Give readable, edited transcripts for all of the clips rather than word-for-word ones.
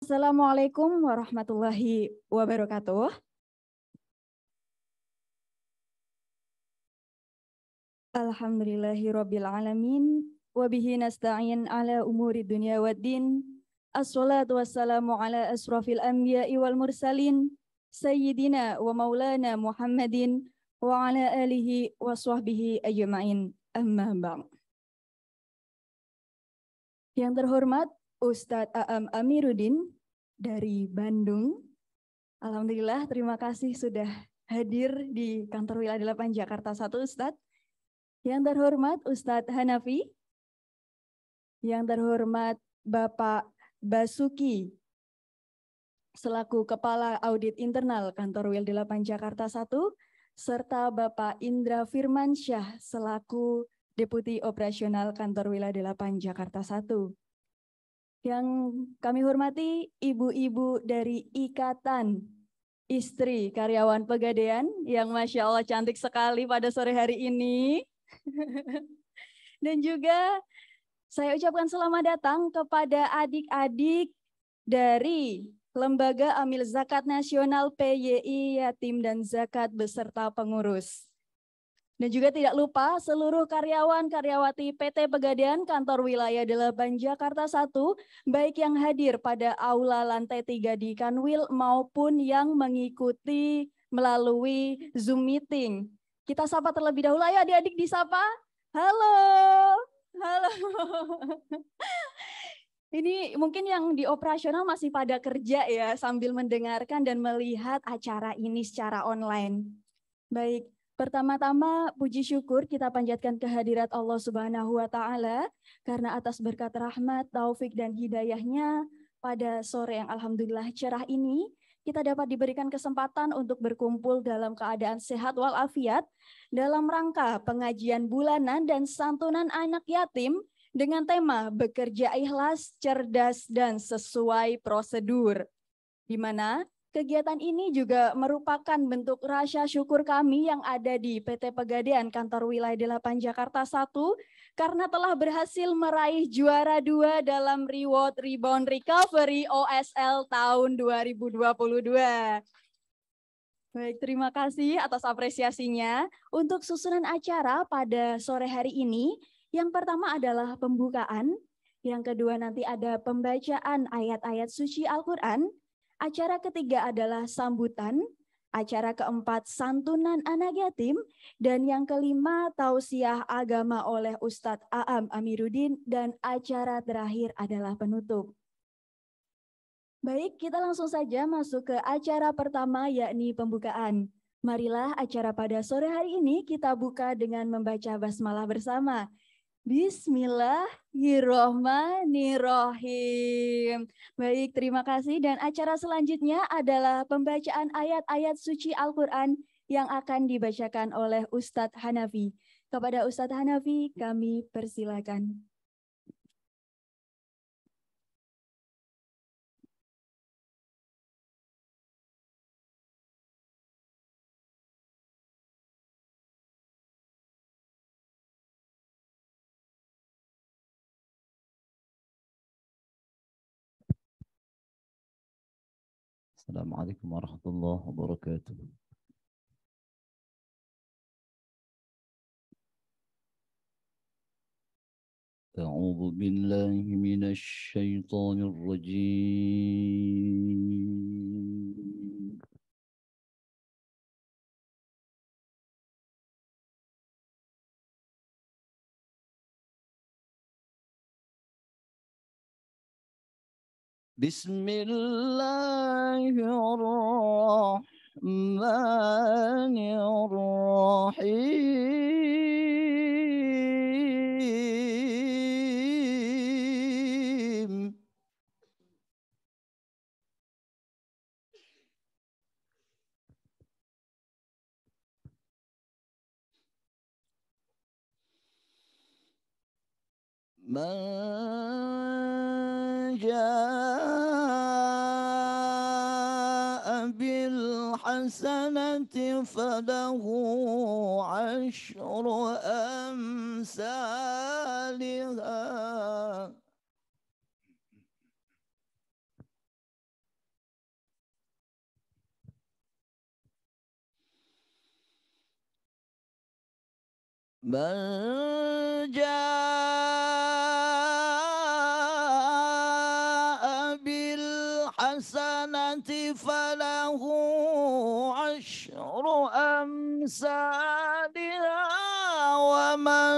Assalamualaikum warahmatullahi wabarakatuh. Alhamdulillahirabbil alamin wa bihi nasta'in ala umuri dunya waddin. Assalatu wassalamu ala asrafil anbiya'i wal mursalin sayyidina wa maulana Muhammadin wa ala alihi wa sahbihi ajma'in. Amma ba'd. Yang terhormat Ustadz Aam Amiruddin dari Bandung. Alhamdulillah, terima kasih sudah hadir di kantor wilayah 8 Jakarta 1, Ustadz. Yang terhormat Ustadz Hanafi. Yang terhormat Bapak Basuki selaku Kepala Audit Internal Kantor WIL 8 Jakarta 1, serta Bapak Indra Firmansyah selaku Deputi Operasional Kantor Wilayah 8 Jakarta 1. Yang kami hormati ibu-ibu dari Ikatan Istri Karyawan Pegadaian yang Masya Allah cantik sekali pada sore hari ini. Dan juga saya ucapkan selamat datang kepada adik-adik dari Lembaga Amil Zakat Nasional PYI Yatim dan Zakat beserta pengurus. Dan juga tidak lupa seluruh karyawan-karyawati PT Pegadaian Kantor Wilayah 8 Jakarta 1, baik yang hadir pada aula lantai 3 di Kanwil maupun yang mengikuti melalui Zoom meeting. Kita sapa terlebih dahulu, ayo adik-adik disapa. Halo, halo. Ini mungkin yang di operasional masih pada kerja ya, sambil mendengarkan dan melihat acara ini secara online. Baik. Pertama-tama puji syukur kita panjatkan kehadirat Allah Subhanahu wa taala karena atas berkat rahmat, taufik dan hidayahnya pada sore yang alhamdulillah cerah ini kita dapat diberikan kesempatan untuk berkumpul dalam keadaan sehat walafiat dalam rangka pengajian bulanan dan santunan anak yatim dengan tema bekerja ikhlas, cerdas dan sesuai prosedur. Di mana kegiatan ini juga merupakan bentuk rasa syukur kami yang ada di PT Pegadaian Kantor Wilayah 8 Jakarta 1 karena telah berhasil meraih juara 2 dalam Reward Rebound Recovery OSL tahun 2022. Baik, terima kasih atas apresiasinya. Untuk susunan acara pada sore hari ini, yang pertama adalah pembukaan, yang kedua nanti ada pembacaan ayat-ayat suci Al-Quran, acara ketiga adalah sambutan, acara keempat santunan anak yatim, dan yang kelima tausiah agama oleh Ustadz Aam Amiruddin, dan acara terakhir adalah penutup. Baik, kita langsung saja masuk ke acara pertama yakni pembukaan. Marilah acara pada sore hari ini kita buka dengan membaca basmalah bersama. Bismillahirrohmanirrohim. Baik, terima kasih. Dan acara selanjutnya adalah pembacaan ayat-ayat suci Al-Quran yang akan dibacakan oleh Ustadz Hanafi. Kepada Ustadz Hanafi, kami persilakan. Assalamualaikum warahmatullahi wabarakatuh. أعوذ بالله من الشيطان الرجيم. بسم الله الرحمن الرحيم. من جاء بالحسنة فله عشر أمثالها من جاء بالحسنة فله عشر أمثالها ومن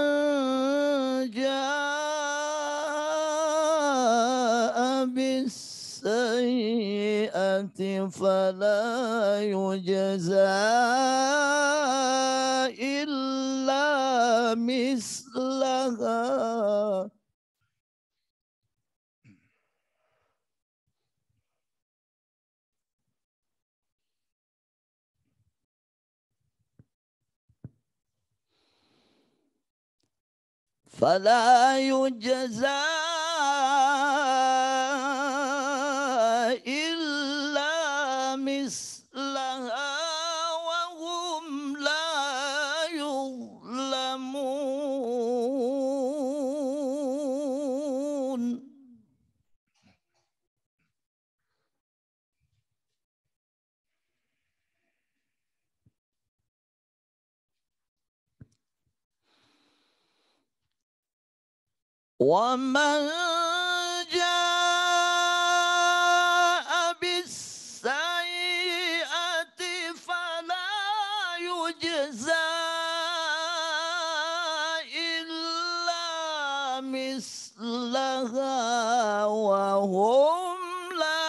جاء بالسيئة فلا يجزى إلا مثلها فلا يجزى إلا مثلها وهم لا يظلمون ومن جاء بالسيئة فلا يجزى إلا مثلها وهم لا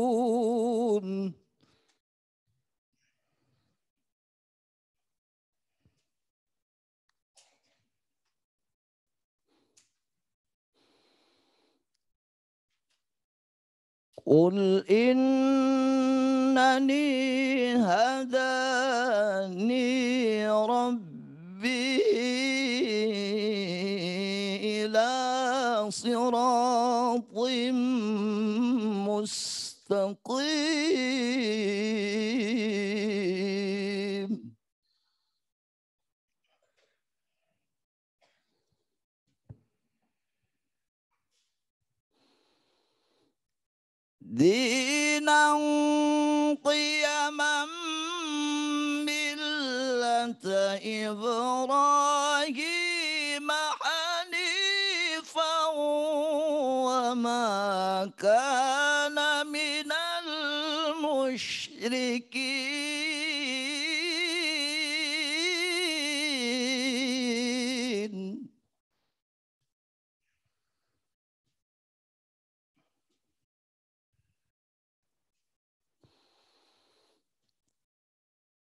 يظلمون قل إنني هداني ربي إلى صراط مستقيم دينا قيما ملة إبراهيم حنيفا وما كان من المشركين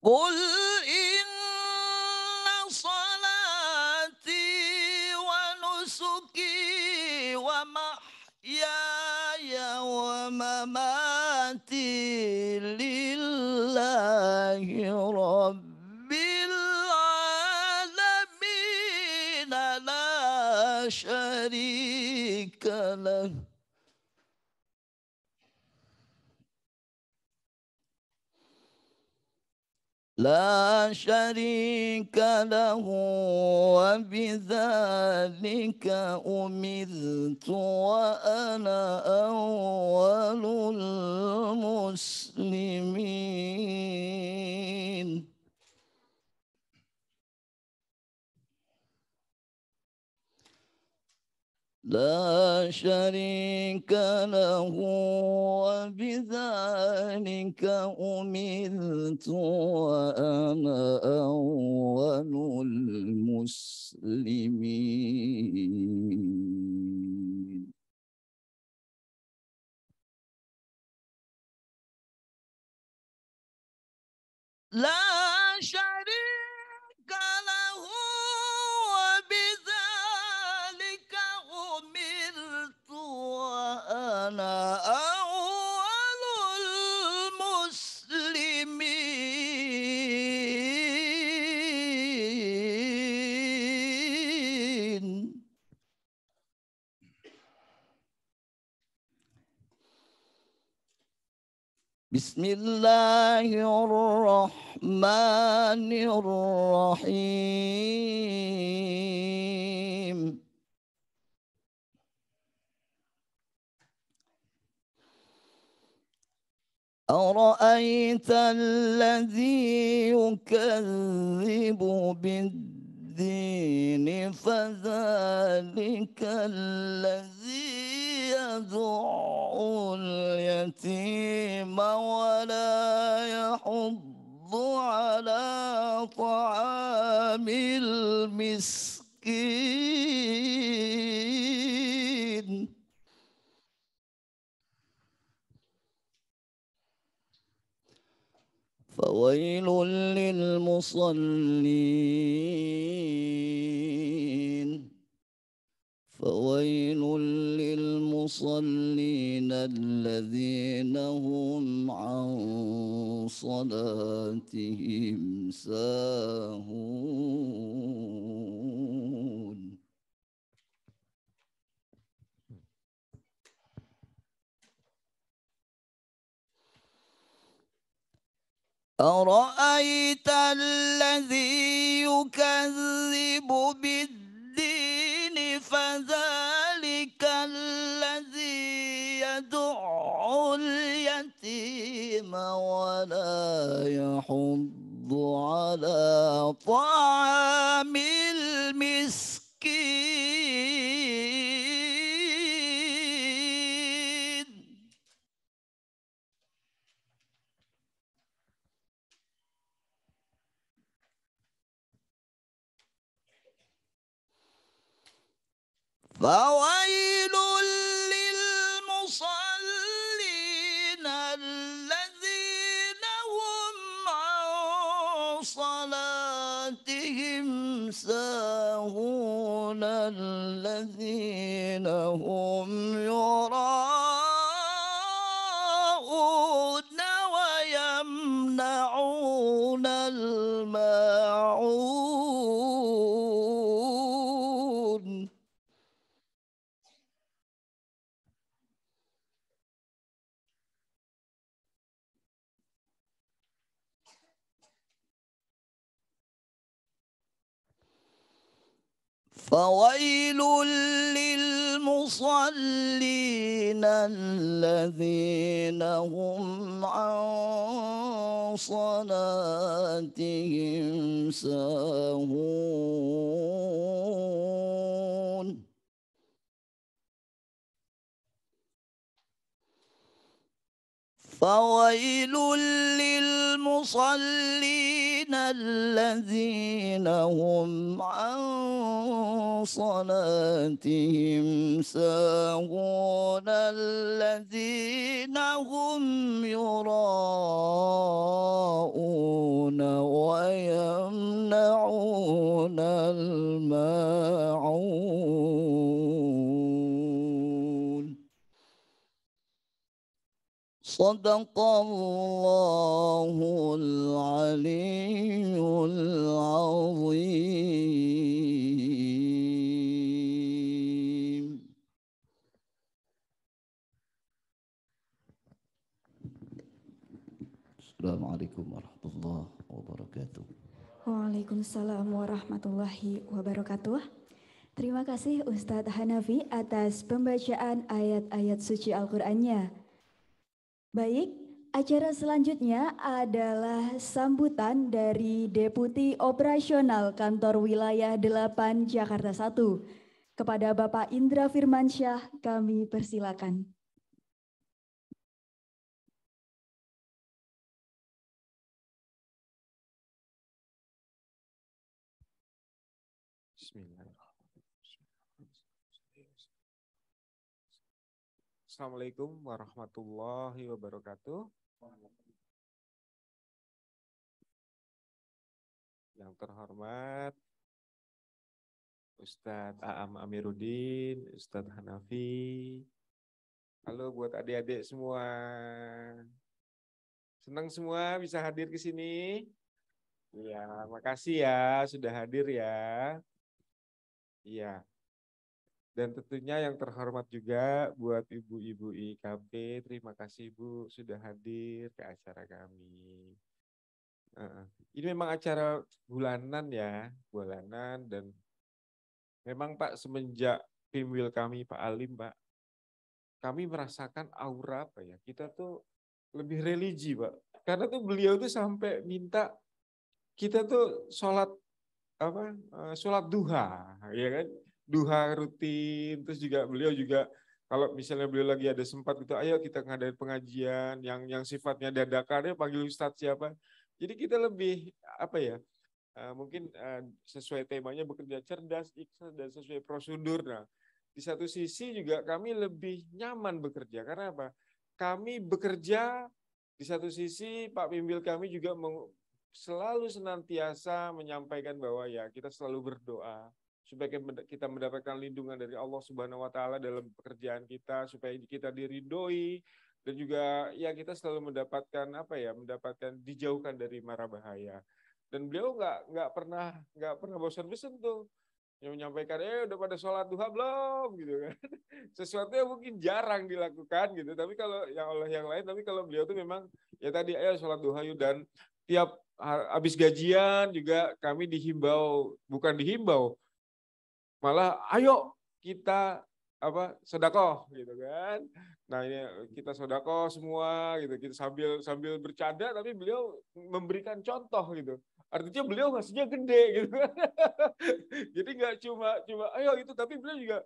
قل إن صلاتي ونسكي ومحياي ومماتي لله رب العالمين لا شريك له لا شريك له وبذلك أمرت وأنا أول المسلمين لا شريك له وبذلك أمرت وأنا أول المسلمين لا شريك له وبذلك أمرت وأنا أول المسلمين بسم الله الرحمن الرحيم أرأيت الذي يكذب بالدين فذلك الذي يدع اليتيم ولا يحض على طعام المسكين فويل للمصلين الذين هم عن صلاتهم ساهون أرأيت الذي يكذب بالدين فذلك الذي يدع اليتيم ولا يحض على طعام المسكين فويل للمصلين الذين هم عن صلاتهم ساهون الذين هم يراءون ويمنعون الماعون فويل للمصلين الذين هم عن صلاتهم ساهون فويل للمصلين الذين هم عن صلاتهم ساهون الذين هم يراءون ويمنعون الماعون صدق الله العلي العظيم. Assalamualaikum warahmatullahi wabarakatuh. Waalaikumsalam warahmatullahi wabarakatuh. Terima kasih Ustadz Hanafi atas pembacaan ayat-ayat suci Al-Qur'annya. Baik, acara selanjutnya adalah sambutan dari Deputi Operasional Kantor Wilayah 8 Jakarta 1. Kepada Bapak Indra Firmansyah, kami persilakan. Assalamualaikum warahmatullahi wabarakatuh. Yang terhormat Ustadz Aam Amiruddin, Ustadz Hanafi. Halo buat adik-adik semua. Senang semua bisa hadir ke sini. Iya, makasih ya sudah hadir ya. Iya. Dan tentunya yang terhormat juga buat ibu-ibu IKP, terima kasih Bu sudah hadir ke acara kami. Ini memang acara bulanan ya, bulanan dan memang Pak semenjak Pimwil kami Pak Alim Pak, kami merasakan aura apa ya, kita tuh lebih religi, Pak. Karena tuh beliau tuh sampai minta kita tuh sholat sholat duha, ya kan? Duha rutin. Terus juga beliau juga kalau misalnya beliau lagi ada sempat gitu, ayo kita ngadain pengajian yang sifatnya dadakan, ya panggil ustadz siapa. Jadi kita lebih apa ya? Mungkin sesuai temanya bekerja cerdas, ikhlas dan sesuai prosedur. Nah, di satu sisi juga kami lebih nyaman bekerja karena apa? Kami bekerja di satu sisi Pak Pimbil kami juga selalu senantiasa menyampaikan bahwa ya kita selalu berdoa supaya kita mendapatkan lindungan dari Allah Subhanahu wa taala dalam pekerjaan kita, supaya kita diridhoi dan juga ya kita selalu mendapatkan mendapatkan dijauhkan dari mara bahaya. Dan beliau nggak pernah bosan-bosan tuh yang menyampaikan, udah pada sholat duha belum gitu kan. Sesuatu yang mungkin jarang dilakukan gitu, tapi kalau yang oleh yang lain, tapi kalau beliau tuh memang ya tadi ayo sholat duha yuk. Dan tiap habis gajian juga kami bukan dihimbau, malah ayo kita sedekah gitu kan. Nah ini kita sedekah semua gitu, kita sambil bercanda tapi beliau memberikan contoh gitu. Artinya beliau ngasihnya gede gitu kan. Jadi nggak cuma ayo itu, tapi beliau juga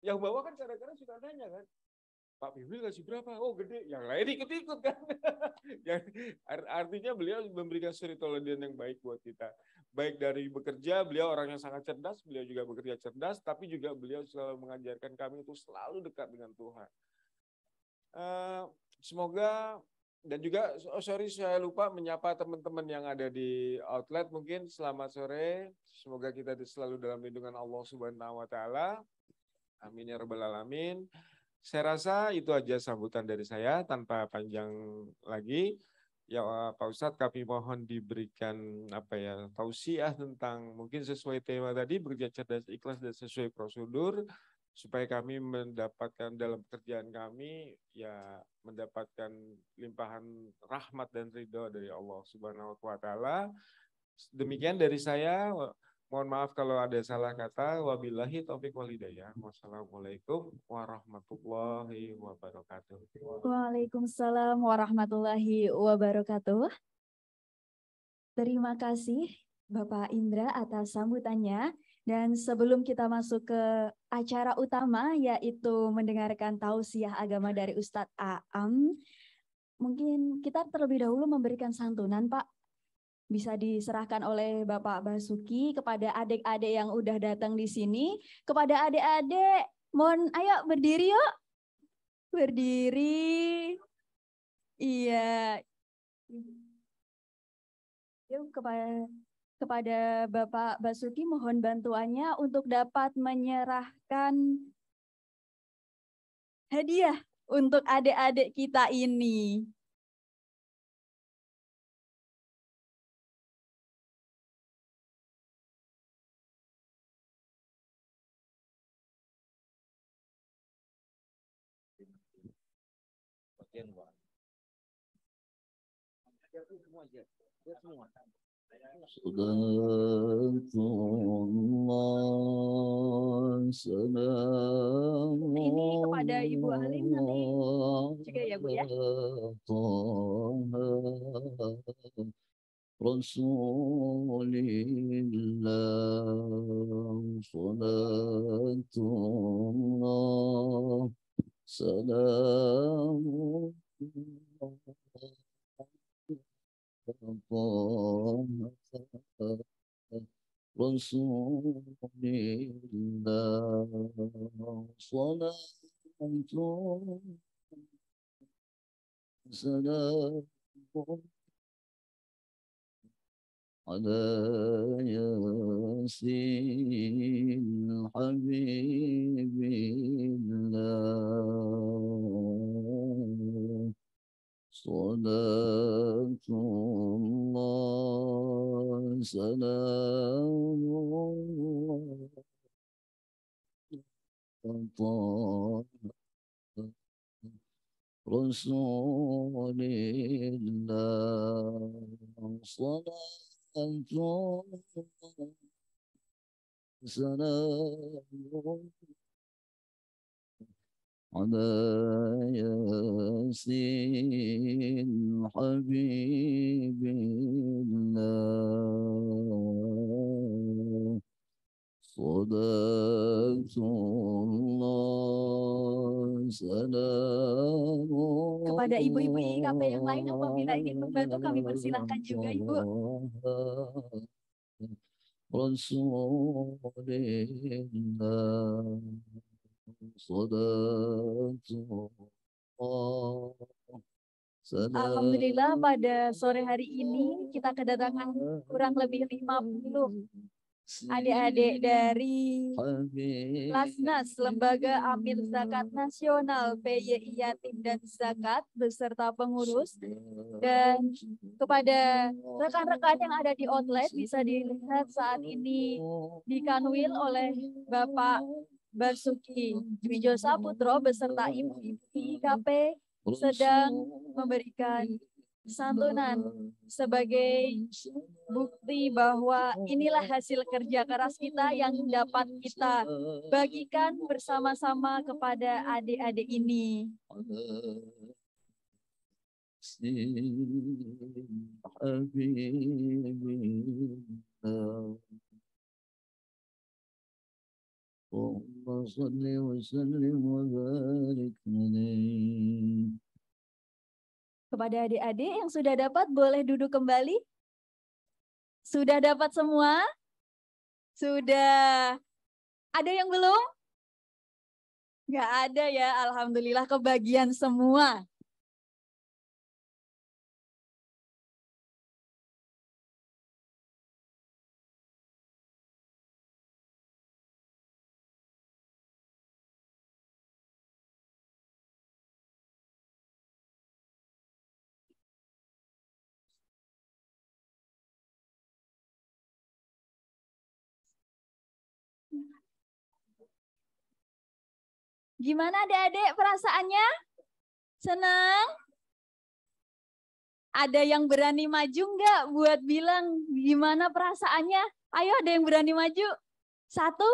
yang bawa kan kadang-kadang suka nanya kan, Pak Bibil kasih berapa? Oh gede, yang lain ikut-ikut kan. Artinya beliau memberikan suri teladan yang baik buat kita. Baik dari bekerja, beliau orang yang sangat cerdas, beliau juga bekerja cerdas, tapi juga beliau selalu mengajarkan kami untuk selalu dekat dengan Tuhan. Semoga, dan juga sorry saya lupa menyapa teman-teman yang ada di outlet mungkin. Selamat sore, semoga kita selalu dalam lindungan Allah Subhanahu wa taala. Amin ya rabbal alamin. Saya rasa itu aja sambutan dari saya tanpa panjang lagi. Ya Pak Ustadz, kami mohon diberikan tausiah tentang mungkin sesuai tema tadi, bekerja cerdas, ikhlas dan sesuai prosedur, supaya kami mendapatkan dalam pekerjaan kami ya mendapatkan limpahan rahmat dan ridho dari Allah Subhanahu wa taala. Demikian dari saya. Mohon maaf kalau ada salah kata. Wabillahi taufik wal hidayah. Wassalamualaikum warahmatullahi wabarakatuh. Waalaikumsalam warahmatullahi wabarakatuh. Terima kasih Bapak Indra atas sambutannya. Dan sebelum kita masuk ke acara utama, yaitu mendengarkan tausiah agama dari Ustadz Aam, mungkin kita terlebih dahulu memberikan santunan, Pak. Bisa diserahkan oleh Bapak Basuki kepada adik-adik yang udah datang di sini. Kepada adik-adik, mohon ayo berdiri yuk. Berdiri. Iya. Yuk kepada Bapak Basuki mohon bantuannya untuk dapat menyerahkan hadiah untuk adik-adik kita ini. Ini kepada Ibu Halim nanti juga ya Bu ya. Rasulillah salatullah salamu Rasulillah salatullah salamu على ياسين حبيب الله صلاة الله سلام الله رسول الله صلاة سلام على ياسين حبيب الله صلاة الله سلام Kepada ibu-ibu IKP yang lain apabila ingin membantu kami persilahkan juga Ibu. رسول الله صلاة الله سلام Alhamdulillah pada sore hari ini kita kedatangan kurang lebih 50 adik-adik dari Lasnas, Lembaga Amil Zakat Nasional, PYI Yatim dan Zakat, beserta pengurus. Dan kepada rekan-rekan yang ada di outlet, bisa dilihat saat ini dikanwil oleh Bapak Basuki Dwi Saputro beserta ibu-ibu IKP sedang memberikan santunan sebagai bukti bahwa inilah hasil kerja keras kita yang dapat kita bagikan bersama-sama kepada adik-adik ini. اللهم صل وسلم وبارك عليه. Kepada adik-adik yang sudah dapat, boleh duduk kembali. Sudah dapat semua? Sudah. Ada yang belum? Nggak ada ya, alhamdulillah kebagian semua. Gimana adik-adik perasaannya? Senang? Ada yang berani maju nggak buat bilang gimana perasaannya? Ayo ada yang berani maju? Satu?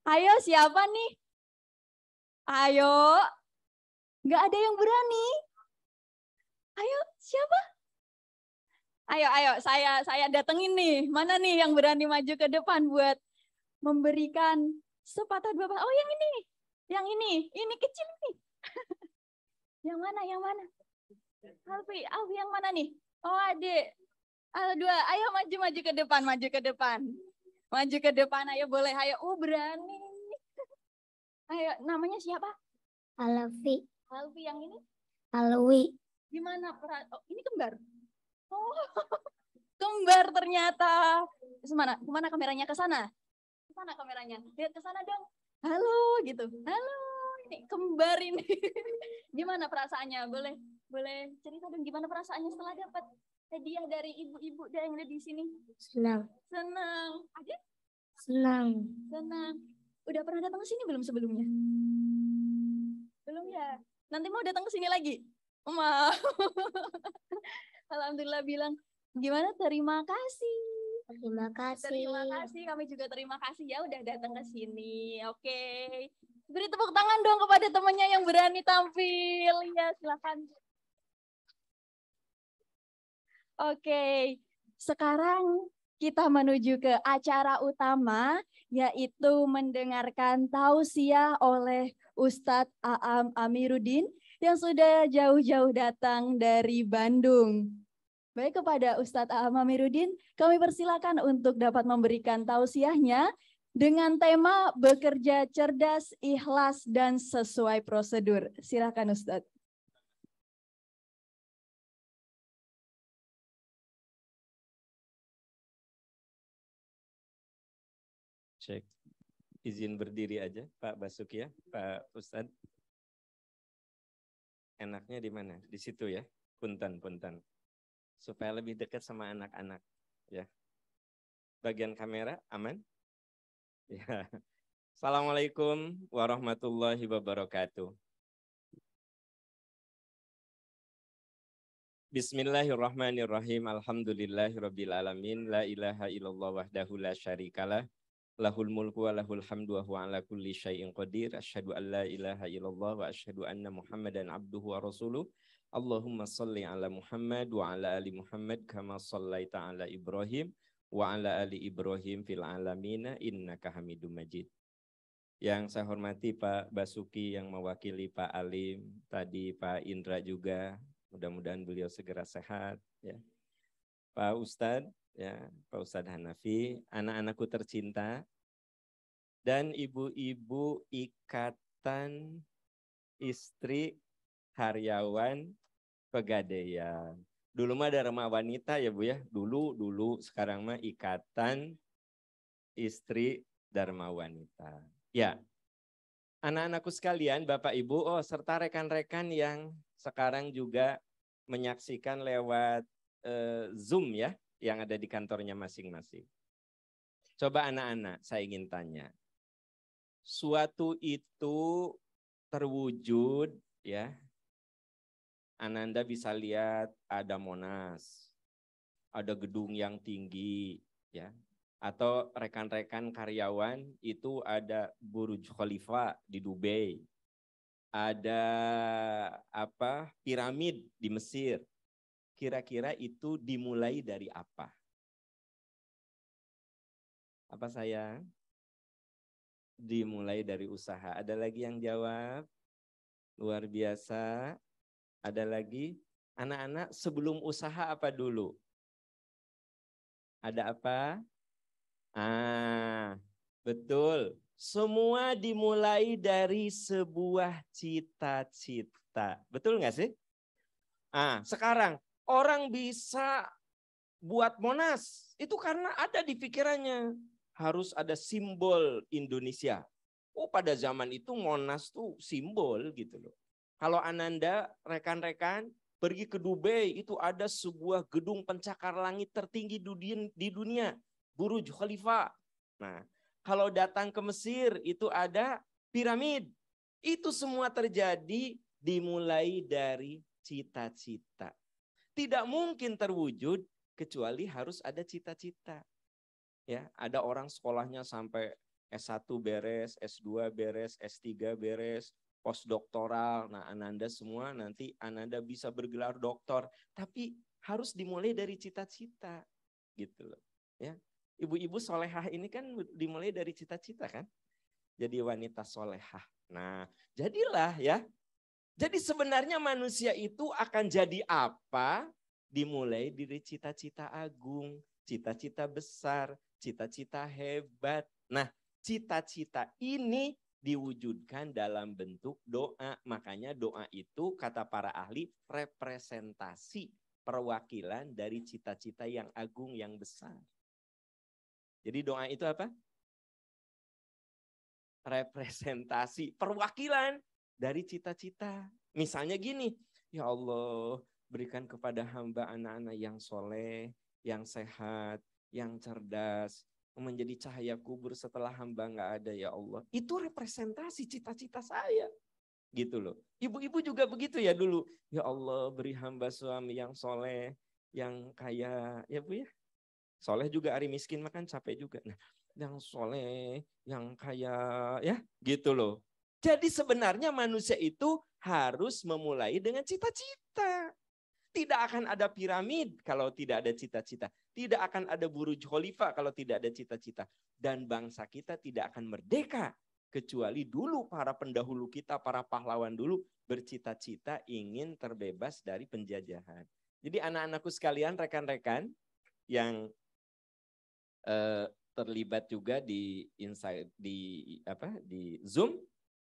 Ayo siapa nih? Ayo. Nggak ada yang berani. Ayo siapa? Ayo saya datengin nih. Mana nih yang berani maju ke depan buat memberikan sepatah dua patah. Oh yang ini. Yang ini kecil nih. Yang mana? Alfi yang mana nih? Oh adik. Dua, ayo maju ke depan, maju ke depan, ayo boleh, ayo. Oh berani. Ayo, namanya siapa? Alfi yang ini? Alwi. Gimana? Oh, ini kembar. Oh, kembar ternyata. Kemana kameranya? Ke sana kameranya. Lihat ke sana dong. Halo gitu. Halo, ini kembar ini. Gimana perasaannya? Boleh cerita dong gimana perasaannya setelah dapat hadiah dari ibu-ibu yang ada di sini? Senang. Aja? Senang. Udah pernah datang ke sini belum sebelumnya? Belum ya? Nanti mau datang ke sini lagi? Mau. Alhamdulillah bilang, gimana? Terima kasih. Terima kasih. Kami juga terima kasih ya udah datang ke sini. Oke. Beri tepuk tangan dong kepada temannya yang berani tampil. Ya, silakan. Oke. Sekarang kita menuju ke acara utama, yaitu mendengarkan tausiah oleh Ustadz Aam Amiruddin yang sudah jauh-jauh datang dari Bandung. Baik, kepada Ustadz Aam Amiruddin, kami persilakan untuk dapat memberikan tausiahnya dengan tema bekerja cerdas, ikhlas, dan sesuai prosedur. Silakan Ustadz. Cek. Izin berdiri aja, Pak Basuki ya, Pak Ustadz. Enaknya di mana? Di situ ya, punten. Supaya lebih dekat sama anak-anak. Ya. Bagian kamera aman? Ya. Assalamualaikum warahmatullahi wabarakatuh. Bismillahirrahmanirrahim. Alhamdulillahirabbil alamin. La ilaha illallah wahdahu la syarikalah. Lahul mulku wa lahul hamdu wa huwa ala kulli syai'in qadir. Asyhadu an la ilaha illallah wa asyhadu anna Muhammadan abduhu wa rasuluh. Allahumma salli ala Muhammad wa ala ali Muhammad kama sallaita ala Ibrahim wa ala ali Ibrahim fil alamina innaka Hamidum Majid. Yang saya hormati Pak Basuki yang mewakili Pak Alim, tadi Pak Indra juga, mudah-mudahan beliau segera sehat ya. Pak Ustadz ya, Pak Ustadz Hanafi, anak-anakku tercinta, dan ibu-ibu ikatan istri karyawan Pegadaian. Dulu mah ada Dharma Wanita ya Bu ya, dulu sekarang mah ikatan istri Dharma Wanita. Ya, anak-anakku sekalian, Bapak Ibu, serta rekan-rekan yang sekarang juga menyaksikan lewat Zoom ya, yang ada di kantornya masing-masing. Coba anak-anak, saya ingin tanya. Suatu itu terwujud ya. Ananda bisa lihat ada Monas, ada gedung yang tinggi ya. Atau rekan-rekan karyawan itu ada Burj Khalifa di Dubai. Ada piramid di Mesir. Kira-kira itu dimulai dari apa? Apa sayang? Dimulai dari usaha. Ada lagi yang jawab? Luar biasa. Ada lagi? Anak-anak sebelum usaha apa dulu? Ada apa? Betul. Semua dimulai dari sebuah cita-cita. Betul nggak sih? Sekarang orang bisa buat Monas. Itu karena ada di pikirannya. Harus ada simbol Indonesia. Pada zaman itu Monas tuh simbol gitu loh. Kalau Ananda, rekan-rekan, pergi ke Dubai, itu ada sebuah gedung pencakar langit tertinggi di dunia. Burj Khalifa. Nah, kalau datang ke Mesir, itu ada piramid. Itu semua terjadi dimulai dari cita-cita. Tidak mungkin terwujud kecuali harus ada cita-cita. Ya, ada orang sekolahnya sampai S1 beres, S2 beres, S3 beres, postdoktoral. Nah, Ananda semua nanti Ananda bisa bergelar doktor, tapi harus dimulai dari cita-cita, gitu loh. Ya, ibu-ibu solehah ini kan dimulai dari cita-cita kan, jadi wanita solehah. Nah, jadilah ya. Jadi sebenarnya manusia itu akan jadi apa? Dimulai dari cita-cita agung, cita-cita besar, cita-cita hebat. Nah, cita-cita ini diwujudkan dalam bentuk doa. Makanya doa itu kata para ahli representasi perwakilan dari cita-cita yang agung yang besar. Jadi doa itu apa? Representasi perwakilan dari cita-cita. Misalnya gini, ya Allah berikan kepada hamba anak-anak yang soleh, yang sehat, yang cerdas, menjadi cahaya kubur setelah hamba nggak ada ya Allah. Itu representasi cita-cita saya. Gitu loh. Ibu-ibu juga begitu ya dulu. Ya Allah beri hamba suami yang soleh, yang kaya. Ya Bu ya. Soleh juga hari miskin makan capek juga. Nah, yang soleh, yang kaya ya gitu loh. Jadi sebenarnya manusia itu harus memulai dengan cita-cita. Tidak akan ada piramid kalau tidak ada cita-cita. Tidak akan ada Burj Khalifa kalau tidak ada cita-cita. Dan bangsa kita tidak akan merdeka. Kecuali dulu para pendahulu kita, para pahlawan dulu bercita-cita ingin terbebas dari penjajahan. Jadi anak-anakku sekalian, rekan-rekan yang terlibat juga di Zoom,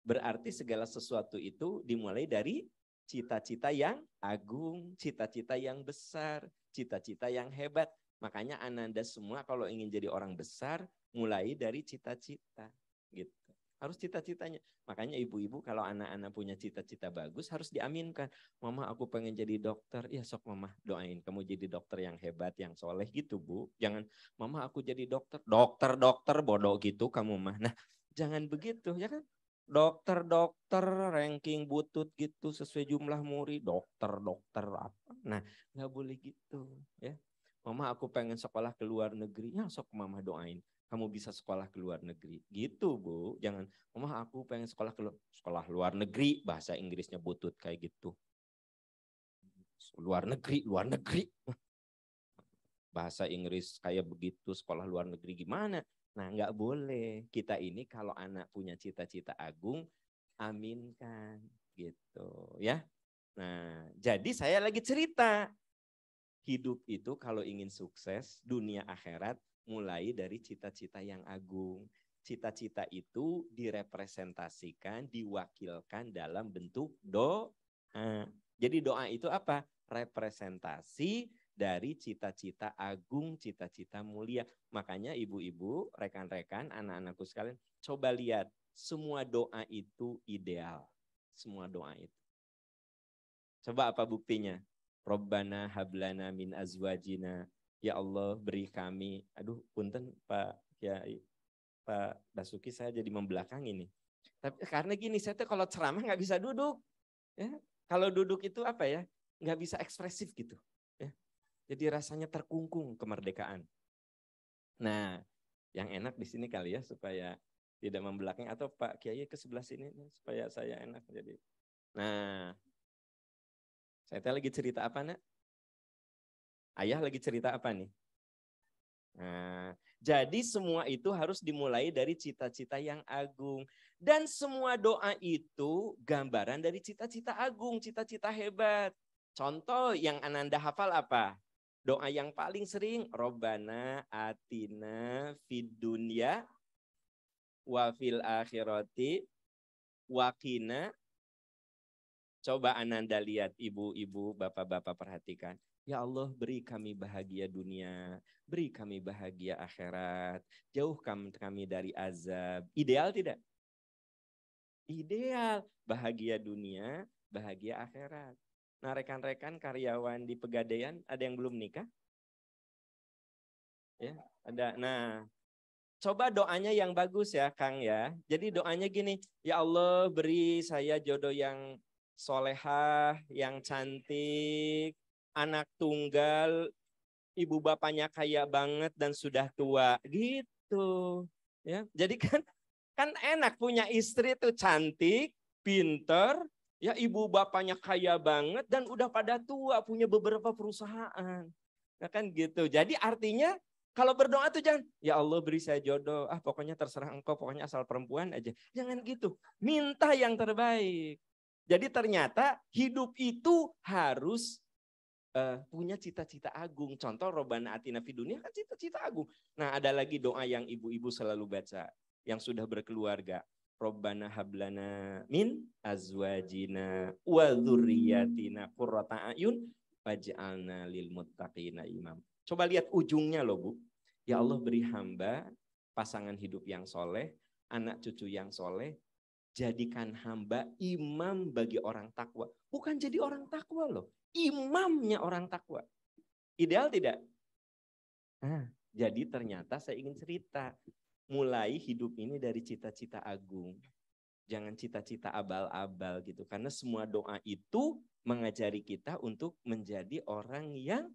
berarti segala sesuatu itu dimulai dari cita-cita yang agung, cita-cita yang besar, cita-cita yang hebat. Makanya Ananda semua kalau ingin jadi orang besar, mulai dari cita-cita. Gitu. Harus cita-citanya. Makanya ibu-ibu kalau anak-anak punya cita-cita bagus, harus diaminkan. Mama aku pengen jadi dokter. Ya sok mama doain kamu jadi dokter yang hebat, yang soleh gitu Bu. Jangan mama aku jadi dokter. Dokter bodoh gitu kamu mah. Nah jangan begitu ya kan. Dokter ranking butut gitu sesuai jumlah murid, dokter apa. Nah, nggak boleh gitu ya. Mama aku pengen sekolah ke luar negeri. Ya sok mama doain. Kamu bisa sekolah ke luar negeri. Gitu Bu. Jangan, mama aku pengen sekolah sekolah luar negeri. Bahasa Inggrisnya butut kayak gitu. Luar negeri. Bahasa Inggris kayak begitu, sekolah luar negeri gimana? Nah nggak boleh. Kita ini kalau anak punya cita-cita agung, aminkan gitu ya. Nah jadi saya lagi cerita. Hidup itu kalau ingin sukses, dunia akhirat mulai dari cita-cita yang agung. Cita-cita itu direpresentasikan, diwakilkan dalam bentuk doa. Jadi doa itu apa? Representasi dari cita-cita agung, cita-cita mulia. Makanya ibu-ibu, rekan-rekan, anak-anakku sekalian, coba lihat, semua doa itu ideal. Semua doa itu. Coba apa buktinya? Robbana hablana min azwajina. Ya Allah beri kami. Aduh punten Pak Kiai, Pak Basuki, saya jadi membelakang ini. Tapi karena gini, saya tuh kalau ceramah nggak bisa duduk. Ya. Kalau duduk itu apa ya? Nggak bisa ekspresif gitu. Ya. Jadi rasanya terkungkung kemerdekaan. Nah, yang enak di sini kali ya supaya tidak membelakang, atau Pak Kiai ke sebelah sini supaya saya enak jadi. Nah, saya lagi cerita apa, Nak? Ayah lagi cerita apa nih? Nah, jadi semua itu harus dimulai dari cita-cita yang agung. Dan semua doa itu gambaran dari cita-cita agung, cita-cita hebat. Contoh yang Ananda hafal apa? Doa yang paling sering, Robbana atina fid dunya wa fil akhirati wa qina. Coba Ananda lihat, ibu-ibu, bapak-bapak perhatikan. Ya Allah beri kami bahagia dunia, beri kami bahagia akhirat, jauhkan kami dari azab. Ideal tidak? Ideal. Bahagia dunia, bahagia akhirat. Nah rekan-rekan karyawan di Pegadaian, ada yang belum nikah? Ya, ada. Nah, coba doanya yang bagus ya Kang ya. Jadi doanya gini, ya Allah beri saya jodoh yang solehah, yang cantik, anak tunggal, ibu bapaknya kaya banget dan sudah tua, gitu. Ya, jadi kan enak punya istri tuh cantik, pinter, ya ibu bapaknya kaya banget dan udah pada tua, punya beberapa perusahaan. Nah kan gitu. Jadi artinya kalau berdoa tuh jangan, ya Allah beri saya jodoh, pokoknya terserah engkau, pokoknya asal perempuan aja. Jangan gitu. Minta yang terbaik. Jadi ternyata hidup itu harus punya cita-cita agung. Contoh Robbana atina fid dunya kan cita-cita agung. Nah ada lagi doa yang ibu-ibu selalu baca, yang sudah berkeluarga. Robbana hablana min azwajina wa dzurriyyatina qurrata a'yun waj'alna lil muttaqina imam. Coba lihat ujungnya loh Bu. Ya Allah beri hamba pasangan hidup yang soleh, anak cucu yang soleh, jadikan hamba imam bagi orang takwa. Bukan jadi orang takwa loh, imamnya orang takwa. Ideal tidak? Nah, jadi ternyata saya ingin cerita. Mulai hidup ini dari cita-cita agung. Jangan cita-cita abal-abal gitu. Karena semua doa itu mengajari kita untuk menjadi orang yang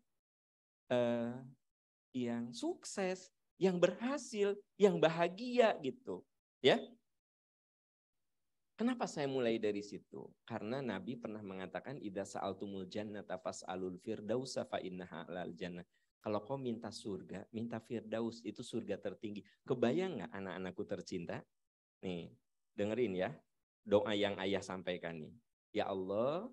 sukses, yang berhasil, yang bahagia gitu. Ya. Kenapa saya mulai dari situ? Karena Nabi pernah mengatakan idza sa'altumul jannata fas'alul firdausa fa innaha alal jannah. Kalau kau minta surga, minta firdaus, itu surga tertinggi. Kebayang nggak anak-anakku tercinta? Nih, dengerin ya. Doa yang ayah sampaikan nih. Ya Allah,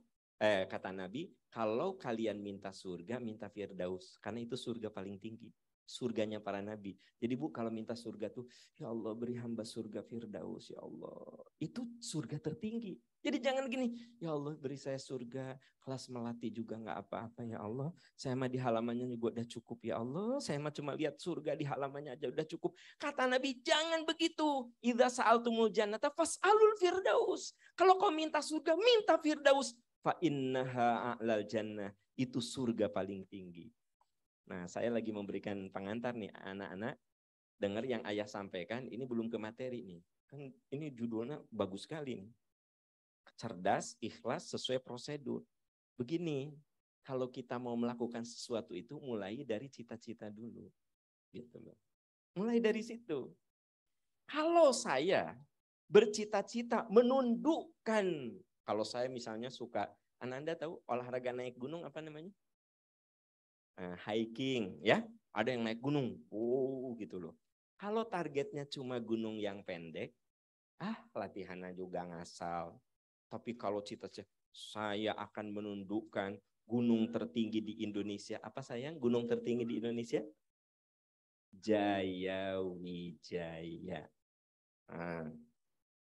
kata Nabi, kalau kalian minta surga, minta firdaus. Karena itu surga paling tinggi. Surganya para nabi. Jadi Bu kalau minta surga tuh, ya Allah beri hamba surga firdaus ya Allah. Itu surga tertinggi. Jadi jangan gini, ya Allah beri saya surga kelas melati juga nggak apa-apa ya Allah. Saya mah di halamannya juga udah cukup ya Allah. Saya mah cuma lihat surga di halamannya aja udah cukup. Kata Nabi jangan begitu. Idza sa'altumul jannata fas'alul firdaus. Kalau kau minta surga, minta firdaus. Fa innaha a'lal jannah. Itu surga paling tinggi. Nah, saya lagi memberikan pengantar nih anak-anak. Dengar yang ayah sampaikan, ini belum ke materi nih. Kan ini judulnya bagus sekali nih. Cerdas, ikhlas, sesuai prosedur. Begini, kalau kita mau melakukan sesuatu itu mulai dari cita-cita dulu. Gitu loh. Mulai dari situ. Kalau saya bercita-cita menundukkan, kalau saya misalnya suka, Ananda tahu olahraga naik gunung apa namanya? Hiking, ya. Ada yang naik gunung, gitu loh. Kalau targetnya cuma gunung yang pendek, latihannya juga ngasal. Tapi kalau cita-cita, saya akan menundukkan gunung tertinggi di Indonesia. Apa sayang? Gunung tertinggi di Indonesia? Jayawijaya.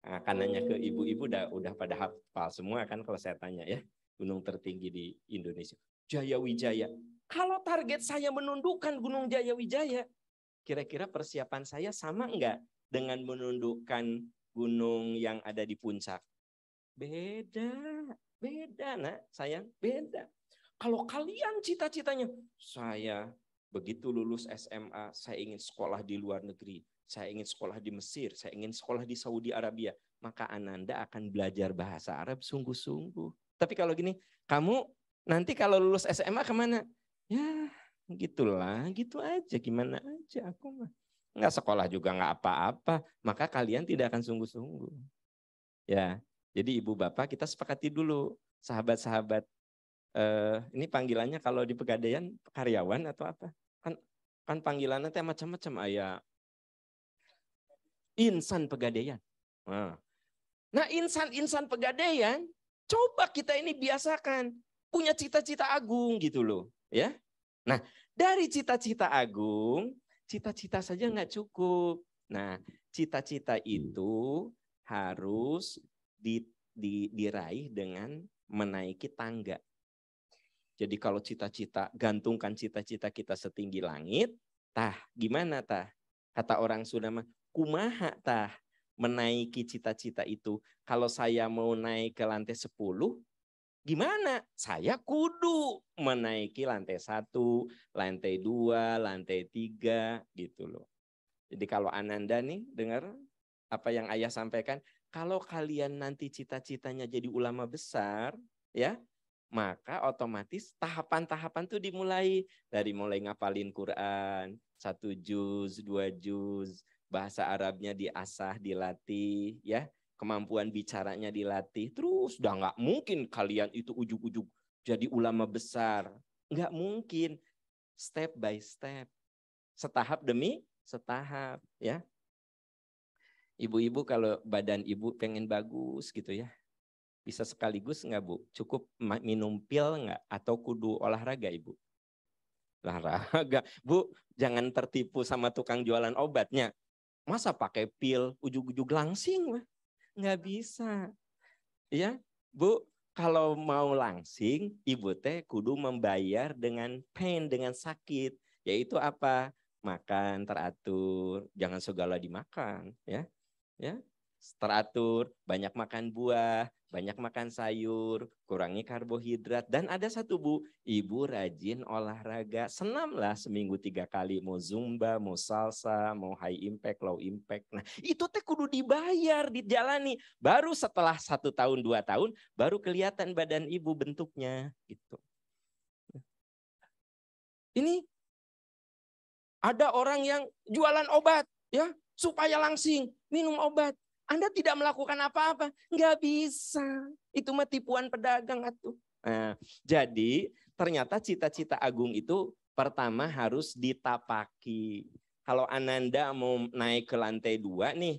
Akan nanya ke ibu-ibu udah pada hafal semua kan kalau saya tanya ya. Gunung tertinggi di Indonesia. Jayawijaya. Kalau target saya menundukkan Gunung Jayawijaya, kira-kira persiapan saya sama enggak dengan menundukkan gunung yang ada di puncak? Beda nak sayang, beda. Kalau kalian cita-citanya, saya begitu lulus SMA, saya ingin sekolah di luar negeri, saya ingin sekolah di Mesir, saya ingin sekolah di Saudi Arabia, maka Ananda akan belajar bahasa Arab sungguh-sungguh. Tapi kalau gini, kamu nanti kalau lulus SMA kemana? Ya gitulah, gitu aja, gimana aja aku mah. Nggak sekolah juga nggak apa-apa, maka kalian tidak akan sungguh-sungguh. Ya, jadi ibu bapak kita sepakati dulu, sahabat-sahabat. Ini panggilannya kalau di Pegadaian karyawan atau apa? Kan panggilannya teh macam-macam, ayah. Insan Pegadaian. Nah, insan Pegadaian, coba kita ini biasakan punya cita-cita agung gitu loh, ya. Nah, dari cita-cita agung, cita-cita saja nggak cukup. Nah, cita-cita itu harus diraih dengan menaiki tangga. Jadi kalau cita-cita, gantungkan cita-cita kita setinggi langit, gimana kata orang Sunda mah, kumaha menaiki cita-cita itu. Kalau saya mau naik ke lantai 10, gimana? Saya kudu menaiki lantai 1, lantai 2, lantai 3 gitu loh. Jadi kalau Ananda nih dengar apa yang ayah sampaikan, kalau kalian nanti cita-citanya jadi ulama besar, ya, maka otomatis tahapan-tahapan tuh dimulai dari mulai ngapalin Quran, 1 juz, 2 juz, bahasa Arabnya diasah, dilatih, ya. Kemampuan bicaranya dilatih, terus udah nggak mungkin kalian itu ujug-ujug jadi ulama besar. Nggak mungkin, step by step, setahap demi setahap, ya. Ibu-ibu kalau badan ibu pengen bagus gitu ya, bisa sekaligus nggak Bu? Cukup minum pil nggak? Atau kudu olahraga ibu? Olahraga, Bu, jangan tertipu sama tukang jualan obatnya. Masa pakai pil ujug-ujug langsing? Nggak bisa, ya Bu. Kalau mau langsing, ibu teh kudu membayar dengan pain, dengan sakit. Yaitu apa? Makan teratur, jangan segala dimakan, ya. Teratur, banyak makan buah, banyak makan sayur, kurangi karbohidrat. Dan ada satu Bu, ibu rajin olahraga, senamlah seminggu 3 kali, mau zumba, mau salsa, mau high impact, low impact. Nah itu teh kudu dibayar, dijalani. Baru setelah 1 tahun, 2 tahun, baru kelihatan badan ibu bentuknya gitu. Ini ada orang yang jualan obat, ya, supaya langsing, minum obat. Anda tidak melakukan apa-apa, nggak bisa. Itu mah tipuan pedagang atuh. Nah, jadi ternyata cita-cita agung itu pertama harus ditapaki. Kalau Ananda mau naik ke lantai 2 nih,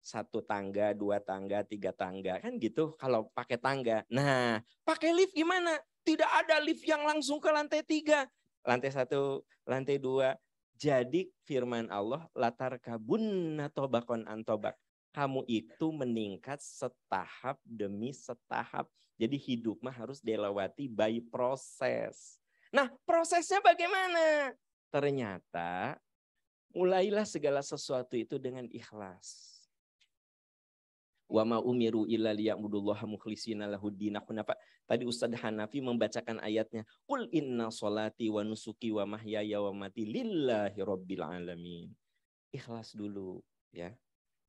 satu tangga, 2 tangga, 3 tangga, kan gitu. Kalau pakai tangga, nah pakai lift gimana? Tidak ada lift yang langsung ke lantai 3, lantai 1, lantai 2. Jadi firman Allah, latar kabun tobakon antobak. Kamu itu meningkat setahap demi setahap. Jadi hidup mah harus dilewati by proses. Nah prosesnya bagaimana? Ternyata mulailah segala sesuatu itu dengan ikhlas. Wa ma umiru illa liya'budullaha mukhlishina lahuddin. Tadi Ustaz Hanafi membacakan ayatnya. Qul inna sholati wa nusuki wa mahyaya wa mati lillahi rabbil alamin. Ikhlas dulu, ya.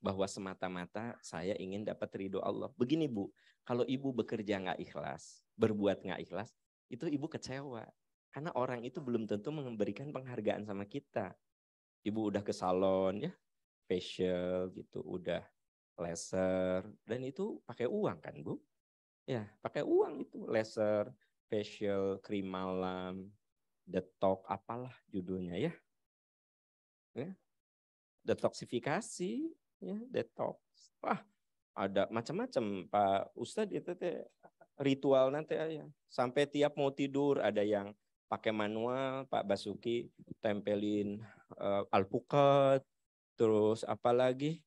Bahwa semata-mata saya ingin dapat ridho Allah. Begini Bu, kalau ibu bekerja nggak ikhlas, berbuat nggak ikhlas, itu ibu kecewa. Karena orang itu belum tentu memberikan penghargaan sama kita. Ibu udah ke salon ya, facial gitu, udah laser, dan itu pakai uang kan Bu? Ya, pakai uang itu, laser, facial, krim malam, detox, apalah judulnya ya. Detoksifikasi, ya, detox. Wah, ada macam-macam Pak Ustadz itu teh ritual nanti ya. Sampai tiap mau tidur ada yang pakai manual, Pak Basuki tempelin alpukat, terus apalagi